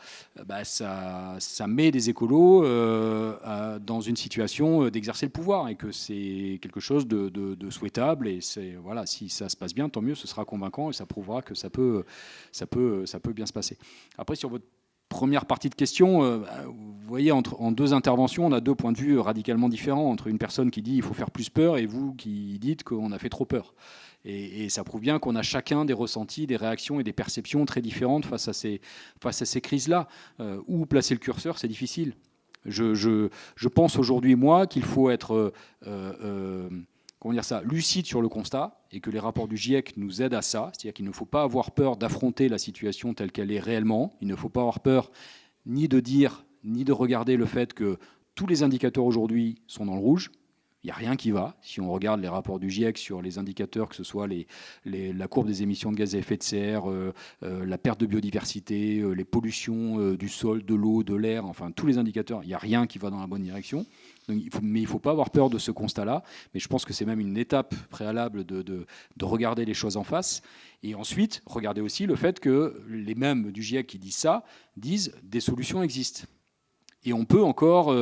met des écolos dans une situation d'exercer le pouvoir, et que c'est quelque chose de souhaitable. Et voilà, si ça se passe bien, tant mieux, ce sera convaincant et ça prouvera que ça peut bien se passer. Après, sur votre première partie de question, vous voyez, en deux interventions, on a deux points de vue radicalement différents, entre une personne qui dit il faut faire plus peur et vous qui dites qu'on a fait trop peur. Et ça prouve bien qu'on a chacun des ressentis, des réactions et des perceptions très différentes face à ces crises-là. Où placer le curseur, c'est difficile. Je pense aujourd'hui, moi, qu'il faut être lucide sur le constat, et que les rapports du GIEC nous aident à ça. C'est-à-dire qu'il ne faut pas avoir peur d'affronter la situation telle qu'elle est réellement. Il ne faut pas avoir peur ni de dire, ni de regarder le fait que tous les indicateurs aujourd'hui sont dans le rouge. Il n'y a rien qui va. Si on regarde les rapports du GIEC sur les indicateurs, que ce soit la courbe des émissions de gaz à effet de serre, la perte de biodiversité, les pollutions du sol, de l'eau, de l'air, enfin tous les indicateurs, il n'y a rien qui va dans la bonne direction. Donc, mais il ne faut pas avoir peur de ce constat-là. Mais je pense que c'est même une étape préalable de regarder les choses en face. Et ensuite, regarder aussi le fait que les mêmes du GIEC qui disent ça, disent des solutions existent. Et on peut encore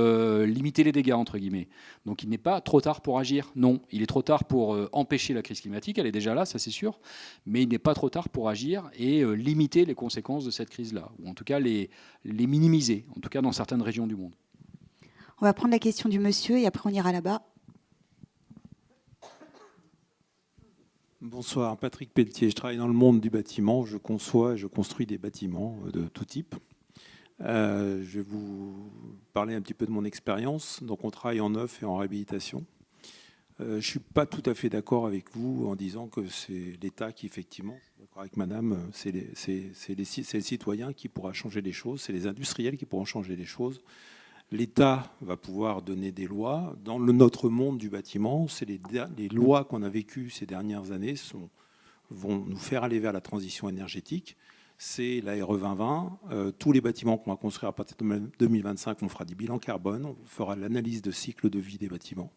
limiter les dégâts, entre guillemets. Donc il n'est pas trop tard pour agir. Non, il est trop tard pour empêcher la crise climatique. Elle est déjà là, ça c'est sûr. Mais il n'est pas trop tard pour agir et limiter les conséquences de cette crise-là. Ou en tout cas les minimiser, en tout cas dans certaines régions du monde. On va prendre la question du monsieur et après on ira là-bas. Bonsoir, Patrick Pelletier. Je travaille dans le monde du bâtiment. Je conçois et je construis des bâtiments de tout type. Je vais vous parler un petit peu de mon expérience. Donc, on travaille en neuf et en réhabilitation. Je ne suis pas tout à fait d'accord avec vous en disant que c'est l'État qui, effectivement, je suis d'accord avec madame, c'est le citoyen qui pourra changer les choses, c'est les industriels qui pourront changer les choses. L'État va pouvoir donner des lois. Dans notre monde du bâtiment, c'est les lois qu'on a vécues ces dernières années vont nous faire aller vers la transition énergétique. C'est la RE 2020. Tous les bâtiments qu'on va construire à partir de 2025, on fera des bilans carbone, on fera l'analyse de cycle de vie des bâtiments.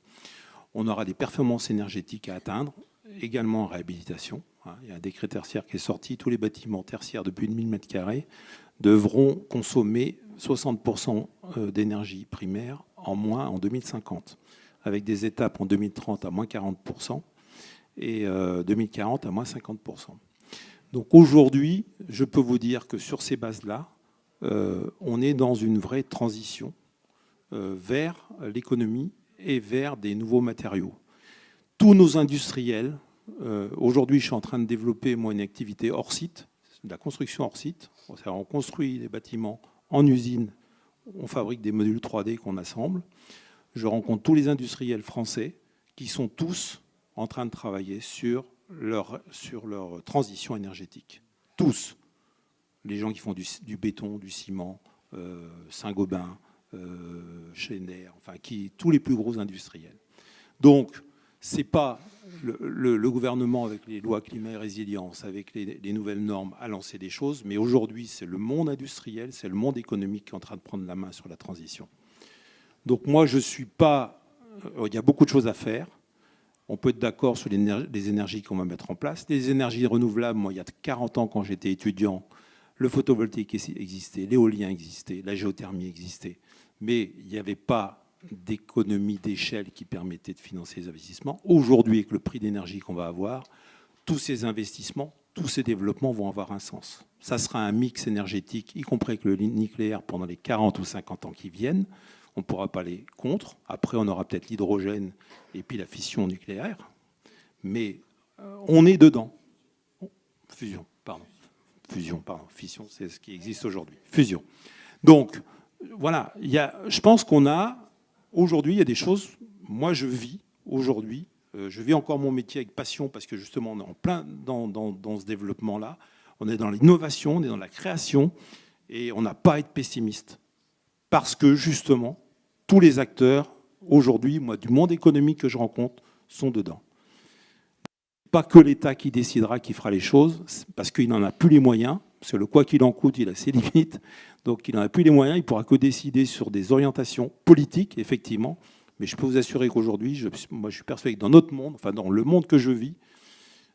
On aura des performances énergétiques à atteindre, également en réhabilitation. Il y a un décret tertiaire qui est sorti. Tous les bâtiments tertiaires de plus de 1000 m² devront consommer 60% d'énergie primaire en moins en 2050, avec des étapes en 2030 à moins 40% et 2040 à moins 50%. Donc aujourd'hui, je peux vous dire que sur ces bases-là, on est dans une vraie transition vers l'économie et vers des nouveaux matériaux. Tous nos industriels, aujourd'hui je suis en train de développer moi une activité hors site, de la construction hors site. On construit des bâtiments en usine, on fabrique des modules 3D qu'on assemble. Je rencontre tous les industriels français qui sont tous en train de travailler sur leur transition énergétique. Tous. Les gens qui font du béton, du ciment, Saint-Gobain, Schneider, enfin tous les plus gros industriels. Donc, ce n'est pas le gouvernement avec les lois climat et résilience, avec les nouvelles normes, à lancer des choses, mais aujourd'hui, c'est le monde industriel, c'est le monde économique qui est en train de prendre la main sur la transition. Donc moi, je ne suis pas... Il y a beaucoup de choses à faire. On peut être d'accord sur les énergies qu'on va mettre en place. Les énergies renouvelables, moi, il y a 40 ans, quand j'étais étudiant, le photovoltaïque existait, l'éolien existait, la géothermie existait. Mais il n'y avait pas d'économie d'échelle qui permettait de financer les investissements. Aujourd'hui, avec le prix d'énergie qu'on va avoir, tous ces investissements, tous ces développements vont avoir un sens. Ça sera un mix énergétique, y compris avec le nucléaire, pendant les 40 ou 50 ans qui viennent. On ne pourra pas aller contre. Après, on aura peut-être l'hydrogène et puis la fission nucléaire. Mais on est dedans. Fission, pardon. Fission, c'est ce qui existe aujourd'hui. Fusion. Donc, voilà. Je pense qu'on a... Aujourd'hui, il y a des choses... Moi, je vis aujourd'hui. Je vis encore mon métier avec passion parce que justement, on est en plein dans ce développement-là. On est dans l'innovation, on est dans la création. Et on n'a pas à être pessimiste. Parce que justement, tous les acteurs, aujourd'hui, moi, du monde économique que je rencontre, sont dedans. Pas que l'État qui décidera, qui fera les choses, parce qu'il n'en a plus les moyens, parce que le quoi qu'il en coûte, il a ses limites, donc il n'en a plus les moyens, il ne pourra que décider sur des orientations politiques, effectivement, mais je peux vous assurer qu'aujourd'hui, moi je suis persuadé que dans notre monde, enfin dans le monde que je vis,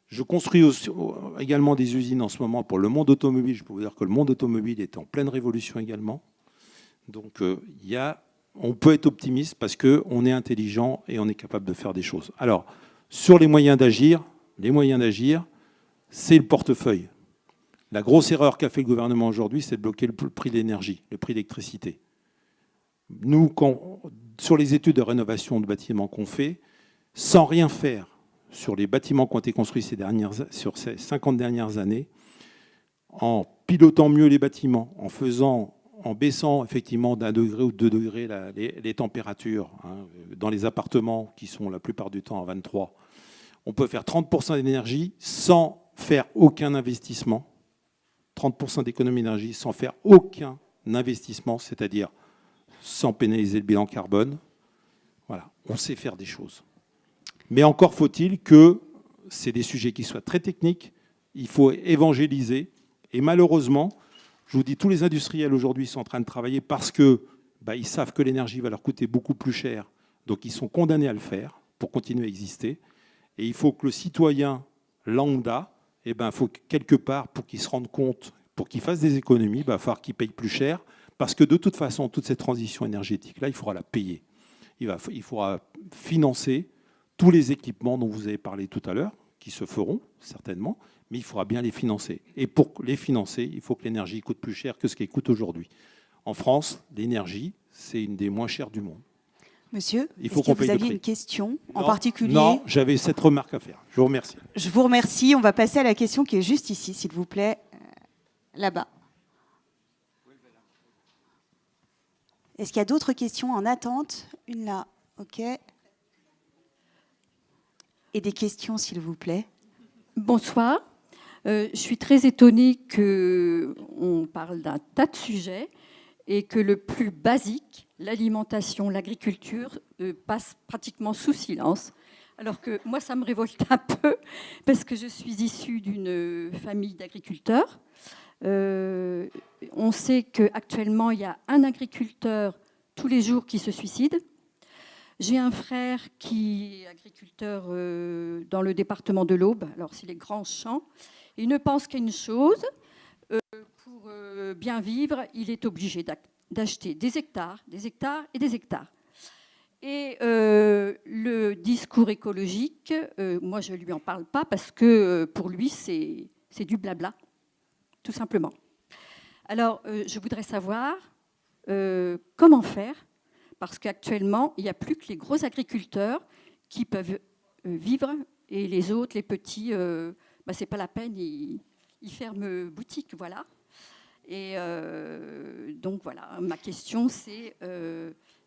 je construis aussi, également des usines en ce moment pour le monde automobile, je peux vous dire que le monde automobile est en pleine révolution également, donc on peut être optimiste parce qu'on est intelligent et on est capable de faire des choses. Alors, sur les moyens d'agir, c'est le portefeuille. La grosse erreur qu'a fait le gouvernement aujourd'hui, c'est de bloquer le prix de l'énergie, le prix de l'électricité. Nous, sur les études de rénovation de bâtiments qu'on fait, sans rien faire sur les bâtiments qui ont été construits sur ces 50 dernières années, en pilotant mieux les bâtiments, en baissant effectivement d'1 degré ou 2 degrés les températures, dans les appartements qui sont la plupart du temps à 23, on peut faire 30% d'énergie sans faire aucun investissement. 30% d'économie d'énergie sans faire aucun investissement, c'est-à-dire sans pénaliser le bilan carbone. Voilà, on sait faire des choses. Mais encore faut-il que c'est des sujets qui soient très techniques, il faut évangéliser. Et malheureusement, je vous dis, tous les industriels aujourd'hui sont en train de travailler parce que ils savent que l'énergie va leur coûter beaucoup plus cher. Donc ils sont condamnés à le faire pour continuer à exister. Et il faut que le citoyen lambda, faut quelque part, pour qu'il se rende compte, pour qu'il fasse des économies, il va falloir qu'il paye plus cher. Parce que de toute façon, toute cette transition énergétique-là, il faudra la payer. Il faudra financer tous les équipements dont vous avez parlé tout à l'heure, qui se feront certainement, mais il faudra bien les financer. Et pour les financer, il faut que l'énergie coûte plus cher que ce qu'elle coûte aujourd'hui. En France, l'énergie, c'est une des moins chères du monde. Monsieur, il faut est-ce que vous aviez une question en particulier? Non, j'avais cette remarque à faire. Je vous remercie. Je vous remercie. On va passer à la question qui est juste ici, s'il vous plaît, là-bas. Est-ce qu'il y a d'autres questions en attente? Une là, OK. Et des questions, s'il vous plaît. Bonsoir. Je suis très étonnée qu'on parle d'un tas de sujets et que le plus basique, l'alimentation, l'agriculture, passe pratiquement sous silence. Alors que moi, ça me révolte un peu parce que je suis issue d'une famille d'agriculteurs. On sait qu'actuellement, il y a un agriculteur tous les jours qui se suicide. J'ai un frère qui est agriculteur dans le département de l'Aube. Alors, c'est les grands champs. Il ne pense qu'à une chose. Pour bien vivre, il est obligé d'acheter des hectares, des hectares et des hectares. Et le discours écologique, moi, je ne lui en parle pas parce que pour lui, c'est du blabla, tout simplement. Alors, je voudrais savoir comment faire, parce qu'actuellement, il n'y a plus que les gros agriculteurs qui peuvent vivre et les autres, les petits, ce n'est pas la peine, ils il ferme boutique, voilà. Et donc voilà, ma question c'est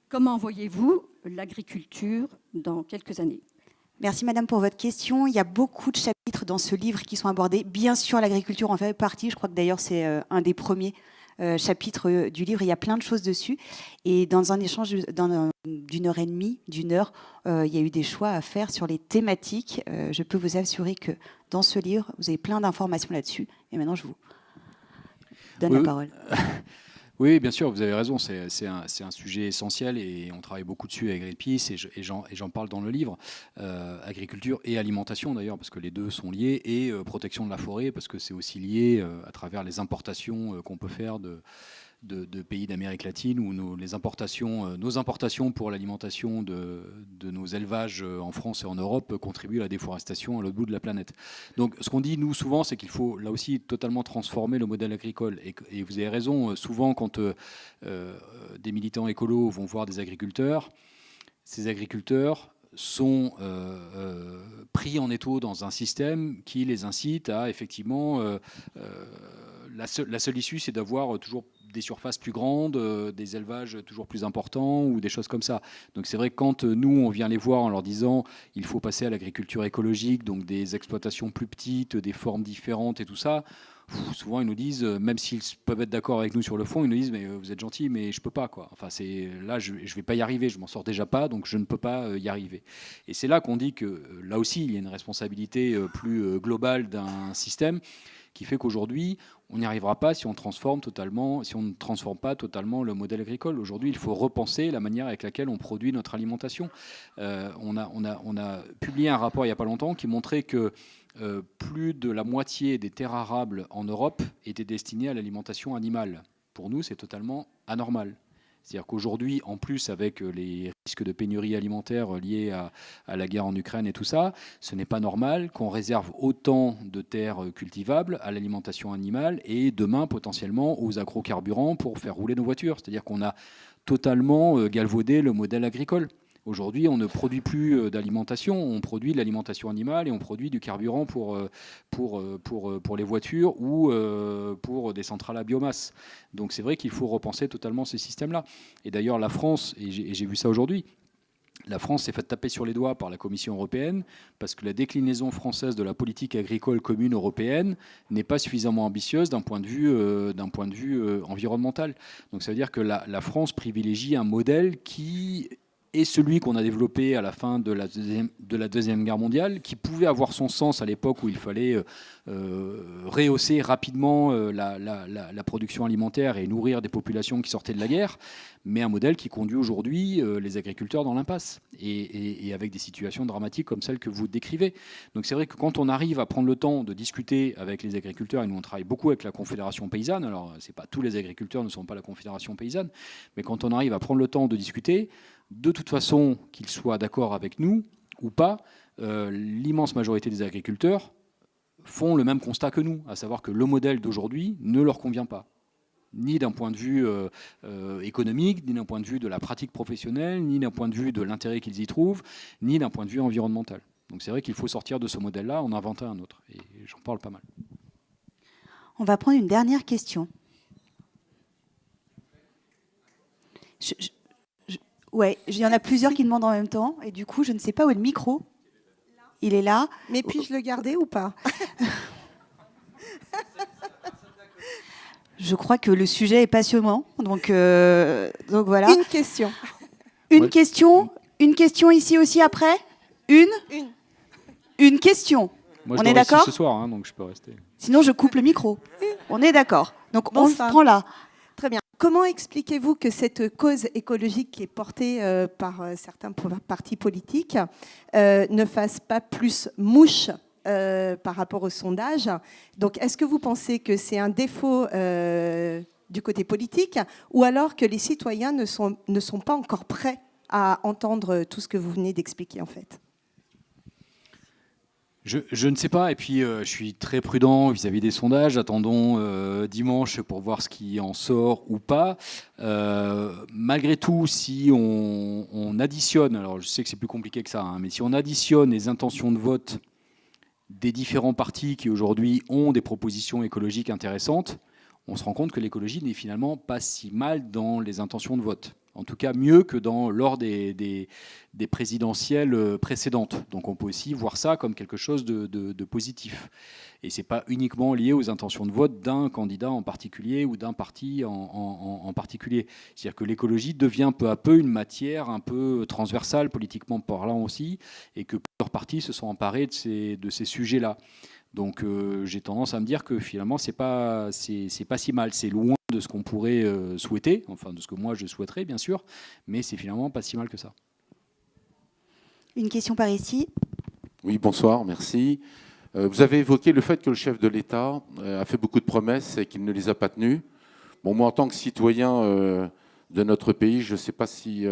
comment voyez-vous l'agriculture dans quelques années? Merci Madame pour votre question. Il y a beaucoup de chapitres dans ce livre qui sont abordés. Bien sûr, l'agriculture en fait partie. Je crois que d'ailleurs c'est un des premiers chapitres du livre. Il y a plein de choses dessus. Et dans un échange d'une heure et demie, d'une heure, il y a eu des choix à faire sur les thématiques. Je peux vous assurer que dans ce livre, vous avez plein d'informations là-dessus. Et maintenant, je vous donne la parole. Oui, bien sûr, vous avez raison, c'est un sujet essentiel et on travaille beaucoup dessus avec Greenpeace et j'en parle dans le livre. Agriculture et alimentation d'ailleurs, parce que les deux sont liés, et protection de la forêt, parce que c'est aussi lié à travers les importations qu'on peut faire de pays d'Amérique latine, où nos importations pour l'alimentation de nos élevages en France et en Europe contribuent à la déforestation à l'autre bout de la planète. Donc ce qu'on dit, nous, souvent, c'est qu'il faut, là aussi, totalement transformer le modèle agricole. Et vous avez raison, souvent, quand des militants écolos vont voir des agriculteurs, ces agriculteurs sont pris en étau dans un système qui les incite à, effectivement, la seule issue, c'est d'avoir toujours des surfaces plus grandes, des élevages toujours plus importants ou des choses comme ça. Donc c'est vrai que quand nous, on vient les voir en leur disant il faut passer à l'agriculture écologique, donc des exploitations plus petites, des formes différentes et tout ça, souvent ils nous disent, même s'ils peuvent être d'accord avec nous sur le fond, ils nous disent mais vous êtes gentil, mais je peux pas, quoi. Enfin là je vais pas y arriver, je m'en sors déjà pas, donc je ne peux pas y arriver. Et c'est là qu'on dit que là aussi il y a une responsabilité plus globale d'un système qui fait qu'aujourd'hui, on n'y arrivera pas si on ne transforme pas totalement le modèle agricole. Aujourd'hui, il faut repenser la manière avec laquelle on produit notre alimentation. On a publié un rapport il n'y a pas longtemps qui montrait que plus de la moitié des terres arables en Europe étaient destinées à l'alimentation animale. Pour nous, c'est totalement anormal. C'est-à-dire qu'aujourd'hui, en plus, avec les risques de pénurie alimentaire liés à la guerre en Ukraine et tout ça, ce n'est pas normal qu'on réserve autant de terres cultivables à l'alimentation animale et demain, potentiellement, aux agrocarburants pour faire rouler nos voitures. C'est-à-dire qu'on a totalement galvaudé le modèle agricole. Aujourd'hui, on ne produit plus d'alimentation, on produit de l'alimentation animale et on produit du carburant pour les voitures ou pour des centrales à biomasse. Donc c'est vrai qu'il faut repenser totalement ce système-là. Et d'ailleurs, la France, et j'ai vu ça aujourd'hui, la France s'est fait taper sur les doigts par la Commission européenne parce que la déclinaison française de la politique agricole commune européenne n'est pas suffisamment ambitieuse d'un point de vue environnemental. Donc ça veut dire que la France privilégie un modèle qui est celui qu'on a développé à la fin de la Deuxième Guerre mondiale, qui pouvait avoir son sens à l'époque où il fallait rehausser rapidement la production alimentaire et nourrir des populations qui sortaient de la guerre, mais un modèle qui conduit aujourd'hui les agriculteurs dans l'impasse, et avec des situations dramatiques comme celles que vous décrivez. Donc c'est vrai que quand on arrive à prendre le temps de discuter avec les agriculteurs, et nous on travaille beaucoup avec la Confédération paysanne, alors c'est pas tous les agriculteurs ne sont pas la Confédération paysanne, mais quand on arrive à prendre le temps de discuter, de toute façon, qu'ils soient d'accord avec nous ou pas, l'immense majorité des agriculteurs font le même constat que nous, à savoir que le modèle d'aujourd'hui ne leur convient pas, ni d'un point de vue économique, ni d'un point de vue de la pratique professionnelle, ni d'un point de vue de l'intérêt qu'ils y trouvent, ni d'un point de vue environnemental. Donc c'est vrai qu'il faut sortir de ce modèle-là, en inventer un autre, et j'en parle pas mal. On va prendre une dernière question. Ouais, il y en a plusieurs qui demandent en même temps, et du coup, je ne sais pas où est le micro. Il est là. Mais puis-je le garder ou pas? Je crois que le sujet est passionnant, donc voilà. Une question. Une question ici aussi après. Une question. Moi, on est d'accord? Ce soir, hein, donc je peux rester. Sinon, je coupe le micro. On est d'accord. Donc on se prend là. Très bien. Comment expliquez-vous que cette cause écologique qui est portée par certains partis politiques ne fasse pas plus mouche par rapport au sondage? Donc, est-ce que vous pensez que c'est un défaut du côté politique, ou alors que les citoyens ne sont pas encore prêts à entendre tout ce que vous venez d'expliquer, en fait? Je ne sais pas, et puis je suis très prudent vis-à-vis des sondages. Attendons dimanche pour voir ce qui en sort ou pas. Malgré tout, si on additionne, alors je sais que c'est plus compliqué que ça, hein, mais si on additionne les intentions de vote des différents partis qui aujourd'hui ont des propositions écologiques intéressantes, on se rend compte que l'écologie n'est finalement pas si mal dans les intentions de vote. En tout cas, mieux que lors des présidentielles précédentes. Donc on peut aussi voir ça comme quelque chose de positif. Et ce n'est pas uniquement lié aux intentions de vote d'un candidat en particulier ou d'un parti en particulier. C'est-à-dire que l'écologie devient peu à peu une matière un peu transversale, politiquement parlant aussi, et que plusieurs partis se sont emparés de ces sujets-là. Donc j'ai tendance à me dire que finalement, c'est pas si mal. C'est loin de ce qu'on pourrait souhaiter, enfin de ce que moi je souhaiterais bien sûr, mais c'est finalement pas si mal que ça. Une question par ici. Oui, bonsoir, merci. Vous avez évoqué le fait que le chef de l'État a fait beaucoup de promesses et qu'il ne les a pas tenues. Bon, moi, en tant que citoyen de notre pays, je ne sais pas si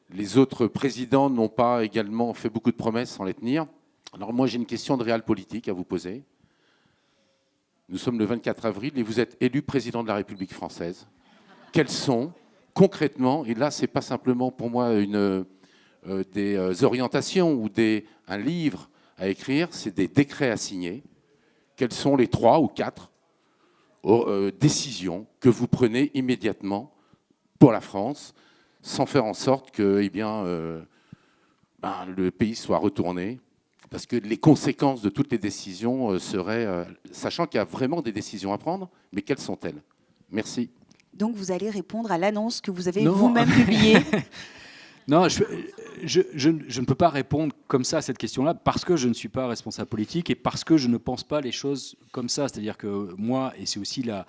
les autres présidents n'ont pas également fait beaucoup de promesses sans les tenir. Alors moi, j'ai une question de realpolitik à vous poser. Nous sommes le 24 avril et vous êtes élu président de la République française. Quelles sont, concrètement, et là, ce n'est pas simplement pour moi des orientations ou un livre à écrire, c'est des décrets à signer. Quelles sont les 3 ou 4 décisions que vous prenez immédiatement pour la France, sans faire en sorte que le pays soit retourné? Parce que les conséquences de toutes les décisions seraient, sachant qu'il y a vraiment des décisions à prendre, mais quelles sont-elles? Merci. Donc vous allez répondre à l'annonce que vous avez vous-même publiée. Non, je ne peux pas répondre comme ça à cette question-là parce que je ne suis pas responsable politique et parce que je ne pense pas les choses comme ça. C'est-à-dire que moi, et c'est aussi la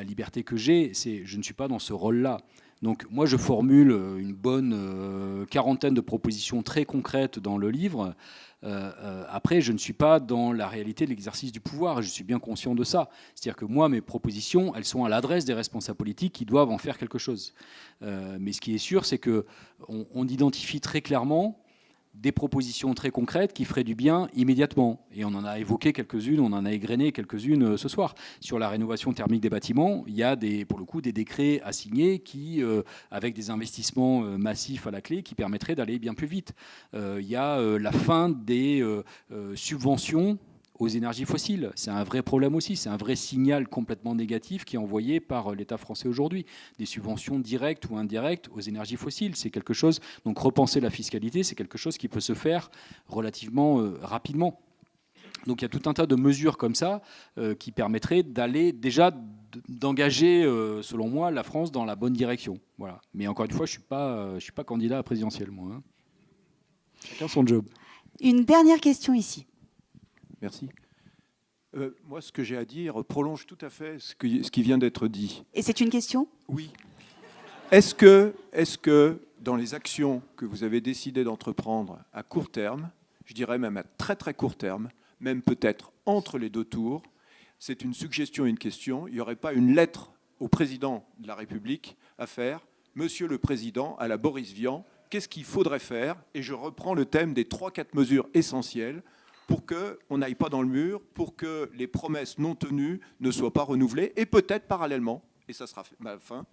liberté que j'ai, je ne suis pas dans ce rôle-là. Donc moi, je formule une bonne quarantaine de propositions très concrètes dans le livre. Après, je ne suis pas dans la réalité de l'exercice du pouvoir. Je suis bien conscient de ça. C'est-à-dire que moi, mes propositions, elles sont à l'adresse des responsables politiques qui doivent en faire quelque chose. Mais ce qui est sûr, c'est qu'on identifie très clairement des propositions très concrètes qui feraient du bien immédiatement. Et on en a évoqué quelques-unes, on en a égrené quelques-unes ce soir. Sur la rénovation thermique des bâtiments, il y a pour le coup des décrets à signer qui, avec des investissements massifs à la clé, qui permettraient d'aller bien plus vite. Il y a la fin des subventions aux énergies fossiles. C'est un vrai problème aussi, c'est un vrai signal complètement négatif qui est envoyé par l'État français aujourd'hui. Des subventions directes ou indirectes aux énergies fossiles, c'est quelque chose, donc repenser la fiscalité, c'est quelque chose qui peut se faire relativement rapidement. Donc il y a tout un tas de mesures comme ça qui permettraient d'engager, selon moi, la France dans la bonne direction. Voilà. Mais encore une fois, je ne suis pas candidat à présidentiel, moi. Hein. Chacun son job. Une dernière question ici. Merci. Moi, ce que j'ai à dire prolonge tout à fait ce qui vient d'être dit. Et c'est une question ? Oui. Est-ce que dans les actions que vous avez décidé d'entreprendre à court terme, je dirais même à très très court terme, même peut-être entre les deux tours, c'est une suggestion et une question, il n'y aurait pas une lettre au président de la République à faire, Monsieur le Président, à la Boris Vian, qu'est-ce qu'il faudrait faire? Et je reprends le thème des 3-4 mesures essentielles pour qu'on n'aille pas dans le mur, pour que les promesses non tenues ne soient pas renouvelées, et peut-être parallèlement, et ça sera ma fin,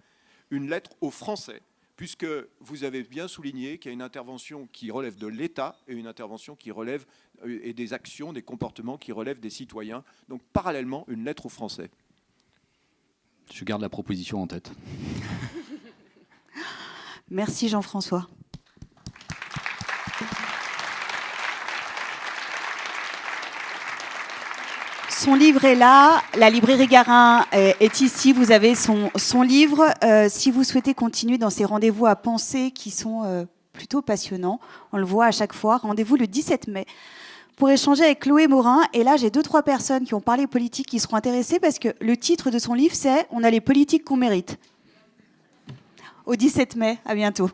une lettre aux Français, puisque vous avez bien souligné qu'il y a une intervention qui relève de l'État et une intervention qui relève et des actions, des comportements qui relèvent des citoyens. Donc parallèlement, une lettre aux Français. Je garde la proposition en tête. Merci Jean-François. Son livre est là, la librairie Garin est ici, vous avez son livre. Si vous souhaitez continuer dans ces rendez-vous à penser qui sont plutôt passionnants, on le voit à chaque fois, rendez-vous le 17 mai pour échanger avec Chloé Morin. Et là, j'ai 2-3 personnes qui ont parlé politique qui seront intéressées parce que le titre de son livre, c'est « On a les politiques qu'on mérite ». Au 17 mai, à bientôt.